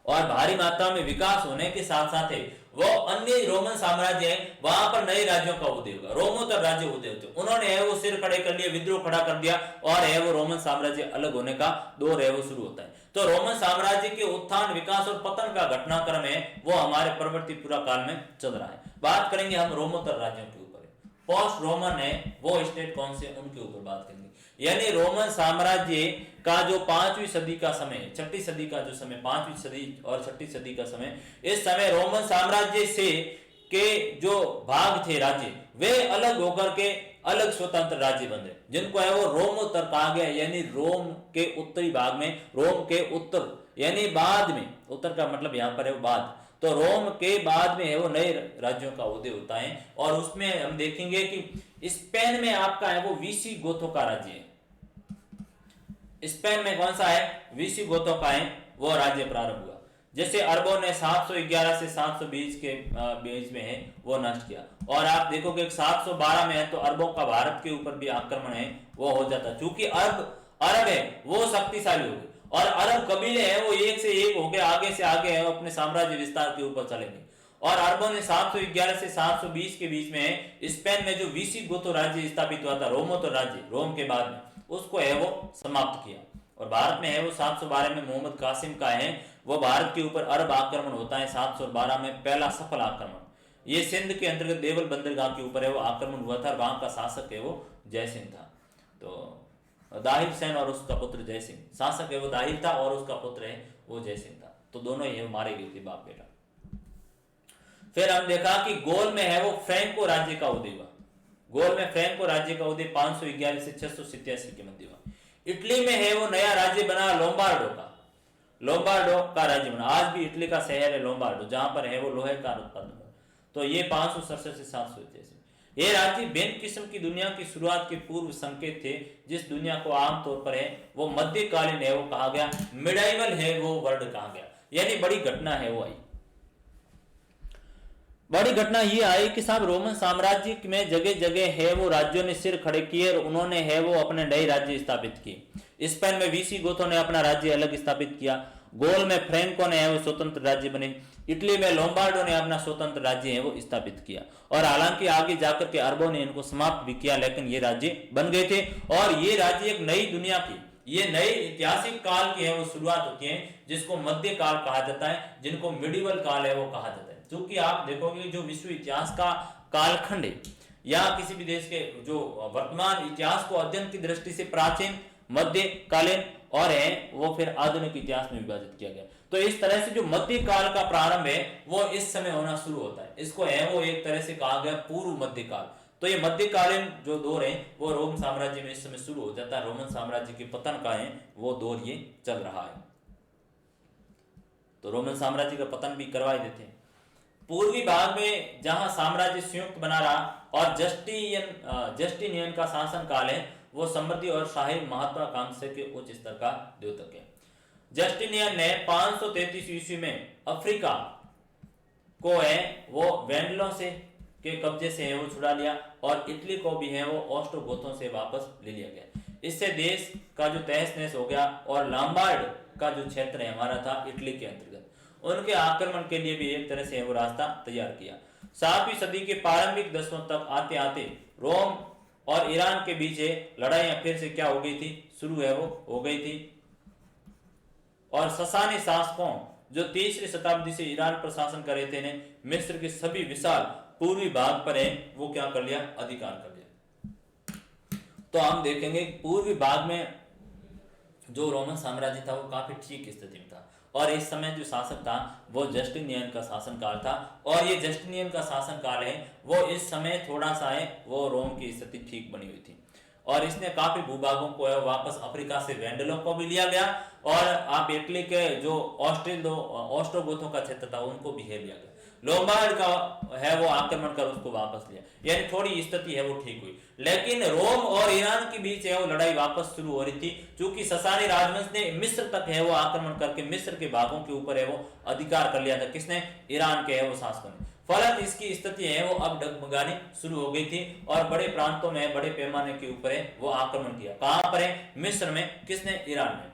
और भारी मात्रा में विकास होने के साथ साथ है वो अन्य रोमन साम्राज्य है वहां पर नए राज्यों का उदय होगा। रोमोत्तर राज्य उदय होते उन्होंने है वो सिर खड़े कर लिए, विद्रोह खड़ा कर दिया और है वो रोमन साम्राज्य अलग होने का दौर है वो शुरू होता है। तो रोमन साम्राज्य के उत्थान, विकास और पतन का घटनाक्रम है वो हमारे परवर्ती पूरा काल में चल रहा है। बात करेंगे हम रोमोत्तर राज्यों के ऊपर। पोस्ट रोमन है वो स्टेट कौन से, उनके ऊपर बात करेंगे। यानी रोमन साम्राज्य का जो 5वीं सदी का समय, 6ठी सदी का जो समय, 5वीं सदी और 6ठी सदी का समय, इस समय रोमन साम्राज्य से के जो भाग थे राज्य वे अलग होकर के अलग स्वतंत्र राज्य बन रहे, जिनको है वो रोमोत्तर कहा गया। यानी रोम के उत्तरी भाग में, रोम के उत्तर यानी बाद में, उत्तर का मतलब यहाँ पर है वो बाद, तो रोम के बाद में है वो नए राज्यों का उदय होता है। और उसमें हम देखेंगे कि स्पेन में आपका है वो वीसी गोथों का राज्य है। स्पेन में कौन सा है? वीसी गोथों का है वो राज्य प्रारंभ हुआ। जैसे अरबों ने 711 से 720 के बीच में है वो नष्ट किया। और आप देखोगे 712 में है तो अरबों का भारत के ऊपर भी आक्रमण है वो हो जाता, क्योंकि अरब है वो शक्तिशाली हो गए और अरब कबीले हैं वो एक से एक हो गए, आगे से आगे है अपने साम्राज्य विस्तार के ऊपर चलेंगे। और अरबों ने 711 से 720 के बीच में स्पेन में जो वीसी गोथो राज्य स्थापित हुआ था, रोमोत्तर राज्य, रोम के बाद में, उसको है वो समाप्त किया। और भारत में है वो 712 में मोहम्मद कासिम का है वो भारत के ऊपर अरब आक्रमण होता है। 712 में पहला सफल आक्रमण ये सिंध के अंतर्गत देवल बंदरगाह के ऊपर है वो आक्रमण हुआ था। वहां का शासक है वो जयसिंह था। तो दाहिर सेन और उसका पुत्र जयसिंह, शासक है वो दाहिर था और उसका पुत्र है वो जयसिंह था। तो दोनों ही मारे गए थे, बाप बेटा। फिर हम देखा कि गोल में है वो फ्रैंको राज्य का उदय हुआ। गोल में फ्रैंको राज्य का उदय 511 से 687 के मध्य हुआ। इटली में है वो नया राज्य बना लोम्बार्डो का राज्य बना। आज भी इटली का शहर है लोम्बार्डो, जहां पर है वो लोहे का उत्पादन। तो ये 567 से 787 ये राज्य भिन्न किस्म की दुनिया की शुरुआत के पूर्व संकेत थे, जिस दुनिया को आमतौर पर है वो मध्यकालीन है वो कहा गया, मिडाइवल है वो वर्ड कहा गया। यानी बड़ी घटना है वो आई। बड़ी घटना ये आई कि साहब रोमन साम्राज्य में जगह जगह है वो राज्यों ने सिर खड़े किए और उन्होंने है वो अपने नए राज्य स्थापित किए। स्पेन में वीसी गोथों ने अपना राज्य अलग स्थापित किया। गोल में फ्रैंको ने है वो स्वतंत्र राज्य बने। इटली में लोम्बार्डो ने अपना स्वतंत्र राज्य है वो स्थापित किया। और हालांकि आगे जाकर के अरबों ने इनको समाप्त भी किया, लेकिन ये राज्य बन गए थे। और ये राज्य एक नई दुनिया की, ये नए ऐतिहासिक काल की है वो शुरुआत होती है, जिसको मध्य काल कहा जाता है, जिनको मिडिवल काल है वो कहा जाता है। क्योंकि आप देखोगे जो विश्व इतिहास का कालखंड है या किसी भी देश के जो वर्तमान इतिहास को अध्ययन की दृष्टि से प्राचीन, मध्यकालीन और है वो फिर आधुनिक इतिहास में विभाजित किया गया। तो इस तरह से जो मध्यकाल का प्रारंभ है वो इस समय होना शुरू होता है। इसको है वो एक तरह से कहा गया पूर्व मध्यकाल। तो ये मध्यकालीन जो दौर है वो रोम साम्राज्य में इस समय शुरू हो जाता है। रोमन साम्राज्य के पतन का है वो दौर ये चल रहा है। तो रोमन साम्राज्य का पतन भी करवा देते हैं। पूर्वी भाग में जहां साम्राज्य संयुक्त बना रहा और जस्टिनियन का शासन काल है वो समृद्धि और शाही महत्वाकांक्षा के उच्च स्तर का द्योतक है। जस्टिनियन ने 533 ईस्वी में अफ्रीका को है वो वेंडलों से के कब्जे से है वो छुड़ा लिया और इटली को भी है वो ऑस्ट्रोगोथों से वापस ले लिया गया। इससे देश का जो तहस नहस हो गया और लाम्बार्ड का जो क्षेत्र है हमारा था इटली के अंतर्गत, उनके आक्रमण के लिए भी एक तरह से वो रास्ता तैयार किया। 7वीं सदी के प्रारंभिक दशकों तक आते आते रोम और ईरान के बीच लड़ाइयां फिर से क्या हो गई थी, शुरू है वो हो गई थी। और ससानी शासकों जो 3री शताब्दी से ईरान पर शासन कर रहे थे ने मिस्र के सभी विशाल पूर्वी भाग पर है वो क्या कर लिया, अधिकार कर लिया। तो हम देखेंगे पूर्वी भाग में जो रोमन साम्राज्य था वो काफी ठीक स्थिति में था और इस समय जो शासक था वो जस्टिनियन का शासन काल था और ये जस्टिनियन का शासन काल है वो इस समय थोड़ा सा है वो रोम की स्थिति ठीक बनी हुई थी और इसने काफी भूभागों को वापस अफ्रीका से वेंडलों को भी लिया गया और आप इटली के जो ऑस्ट्रोगोथों का क्षेत्र था उनको भी लिया गया। लोम्बार्ड का है वो आक्रमण कर उसको वापस लिया, यानी थोड़ी स्थिति है वो ठीक हुई। लेकिन रोम और ईरान के बीच है वो लड़ाई वापस शुरू हो रही थी क्योंकि ससानी राजवंश ने मिस्र तक है वो आक्रमण करके मिस्र के भागों के ऊपर है वो अधिकार कर लिया था। किसने? ईरान के है वो शासकों ने। फलत इसकी स्थिति है वो अब डगमगानी शुरू हो गई थी और बड़े प्रांतों में बड़े पैमाने के ऊपर है वो आक्रमण किया। कहां पर है? मिस्र में। किसने? ईरान में।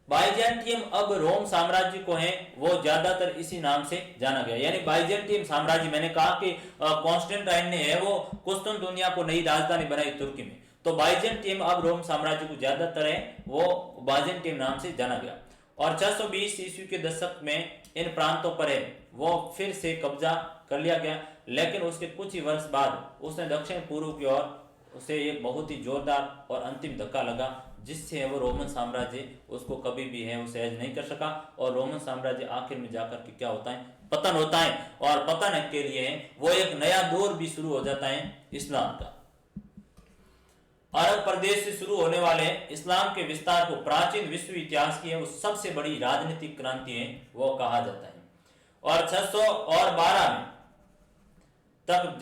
बाइजेंटियम अब रोम साम्राज्य को है वो ज्यादातर इसी नाम से जाना गया, यानी बाइजेंटियम साम्राज्य, मैंने कहा कि कॉन्स्टेंटाइन ने है वो कुस्तुनतुनिया को नई राजधानी बनाई तुर्की में, तो बाइजेंटियम अब रोम साम्राज्य को ज्यादातर है वो बाइजेंटियम नाम से जाना गया। और 620 ईस्वी के दशक में इन प्रांतों पर है वो फिर से कब्जा कर लिया गया, लेकिन उसके कुछ ही वर्ष बाद उसने दक्षिण पूर्व की ओर उसे एक बहुत ही जोरदार और अंतिम धक्का लगा जिससे वो रोमन साम्राज्य उसको कभी भी है वो सहज नहीं कर सका और रोमन साम्राज्य आखिर में जाकर के क्या होता है, पतन होता है। और पतन के लिए वो एक नया दौर भी शुरू हो जाता है इस्लाम का। अरब प्रदेश से शुरू होने वाले इस्लाम के विस्तार को प्राचीन विश्व इतिहास की है वो सबसे बड़ी राजनीतिक क्रांति है वो कहा जाता है। और 612 में तक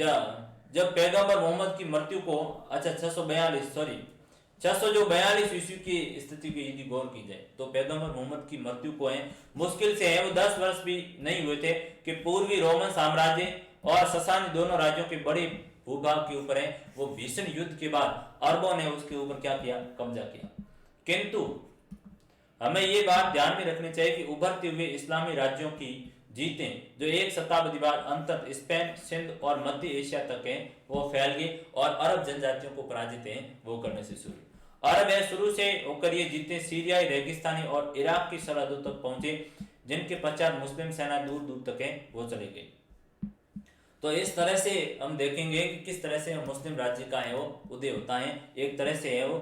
जब पैगंबर मोहम्मद की मृत्यु को 642 ईस्वी की स्थिति की यदि गौर की जाए तो पैगंबर मोहम्मद की मृत्यु को है मुश्किल से है वो 10 वर्ष भी नहीं हुए थे कि पूर्वी रोमन साम्राज्य और ससानी दोनों राज्यों के बड़े भूभाग के ऊपर है वो भीषण युद्ध के बाद अरबों ने उसके ऊपर क्या किया, कब्जा किया। किंतु हमें ये बात ध्यान में रखनी चाहिए कि उभरते हुए इस्लामी राज्यों की जीतें जो एक शताब्दी बाद अंततः स्पेन, सिंध और मध्य एशिया तक है वो फैल गई और अरब जनजातियों को पराजित है वो करने से शुरू। अरब है शुरू से होकर ये जीते सीरियाई, रेगिस्तानी और इराक की सरहदों तक पहुंचे जिनके पश्चात मुस्लिम सेना दूर दूर तक है वो चली गई। तो इस तरह से हम देखेंगे कि किस तरह से मुस्लिम राज्य का है वो उदय होता है। एक तरह से है वो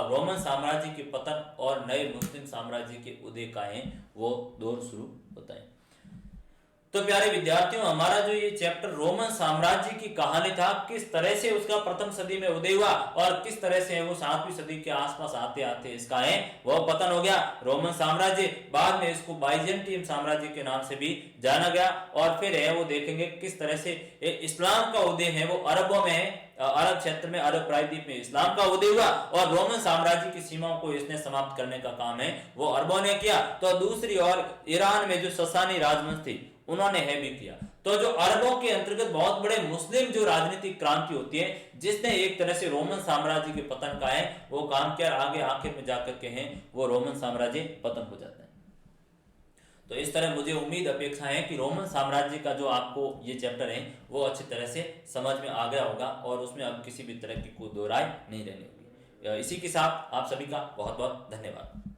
रोमन साम्राज्य के पतन और नए मुस्लिम साम्राज्य के उदय का है वो दौर शुरू होता है। तो प्यारे विद्यार्थियों, हमारा जो ये चैप्टर रोमन साम्राज्य की कहानी था, किस तरह से उसका प्रथम सदी में उदय हुआ और किस तरह से वो 7वीं सदी के आसपास आते आते इसका है वह पतन हो गया रोमन साम्राज्य। बाद में इसको बाइजेंटियन साम्राज्य के नाम से भी जाना गया और फिर है वो देखेंगे किस तरह से इस्लाम का उदय है वो अरबों में, अरब क्षेत्र में, अरब प्रायद्वीप में इस्लाम का उदय हुआ और रोमन साम्राज्य की सीमाओं को इसने समाप्त करने का काम है वो अरबों ने किया। तो दूसरी ओर ईरान में जो ससानी राजवंश थी उन्होंने है भी किया। तो जो अरबों के अंतर्गत बहुत बड़े मुस्लिम जो राजनीतिक क्रांति होती है जिसने एक तरह से रोमन साम्राज्य के पतन का है वो काम किया, आगे आखिर में जाकर के हैं वो रोमन साम्राज्य पतन हो जाता है। तो इस तरह मुझे उम्मीद अपेक्षा है कि रोमन साम्राज्य का जो आपको ये चैप्टर है वो अच्छी तरह से समझ में आ गया होगा और उसमें अब किसी भी तरह की कोई दो राय नहीं रहनी होगी। इसी के साथ आप सभी का बहुत बहुत धन्यवाद।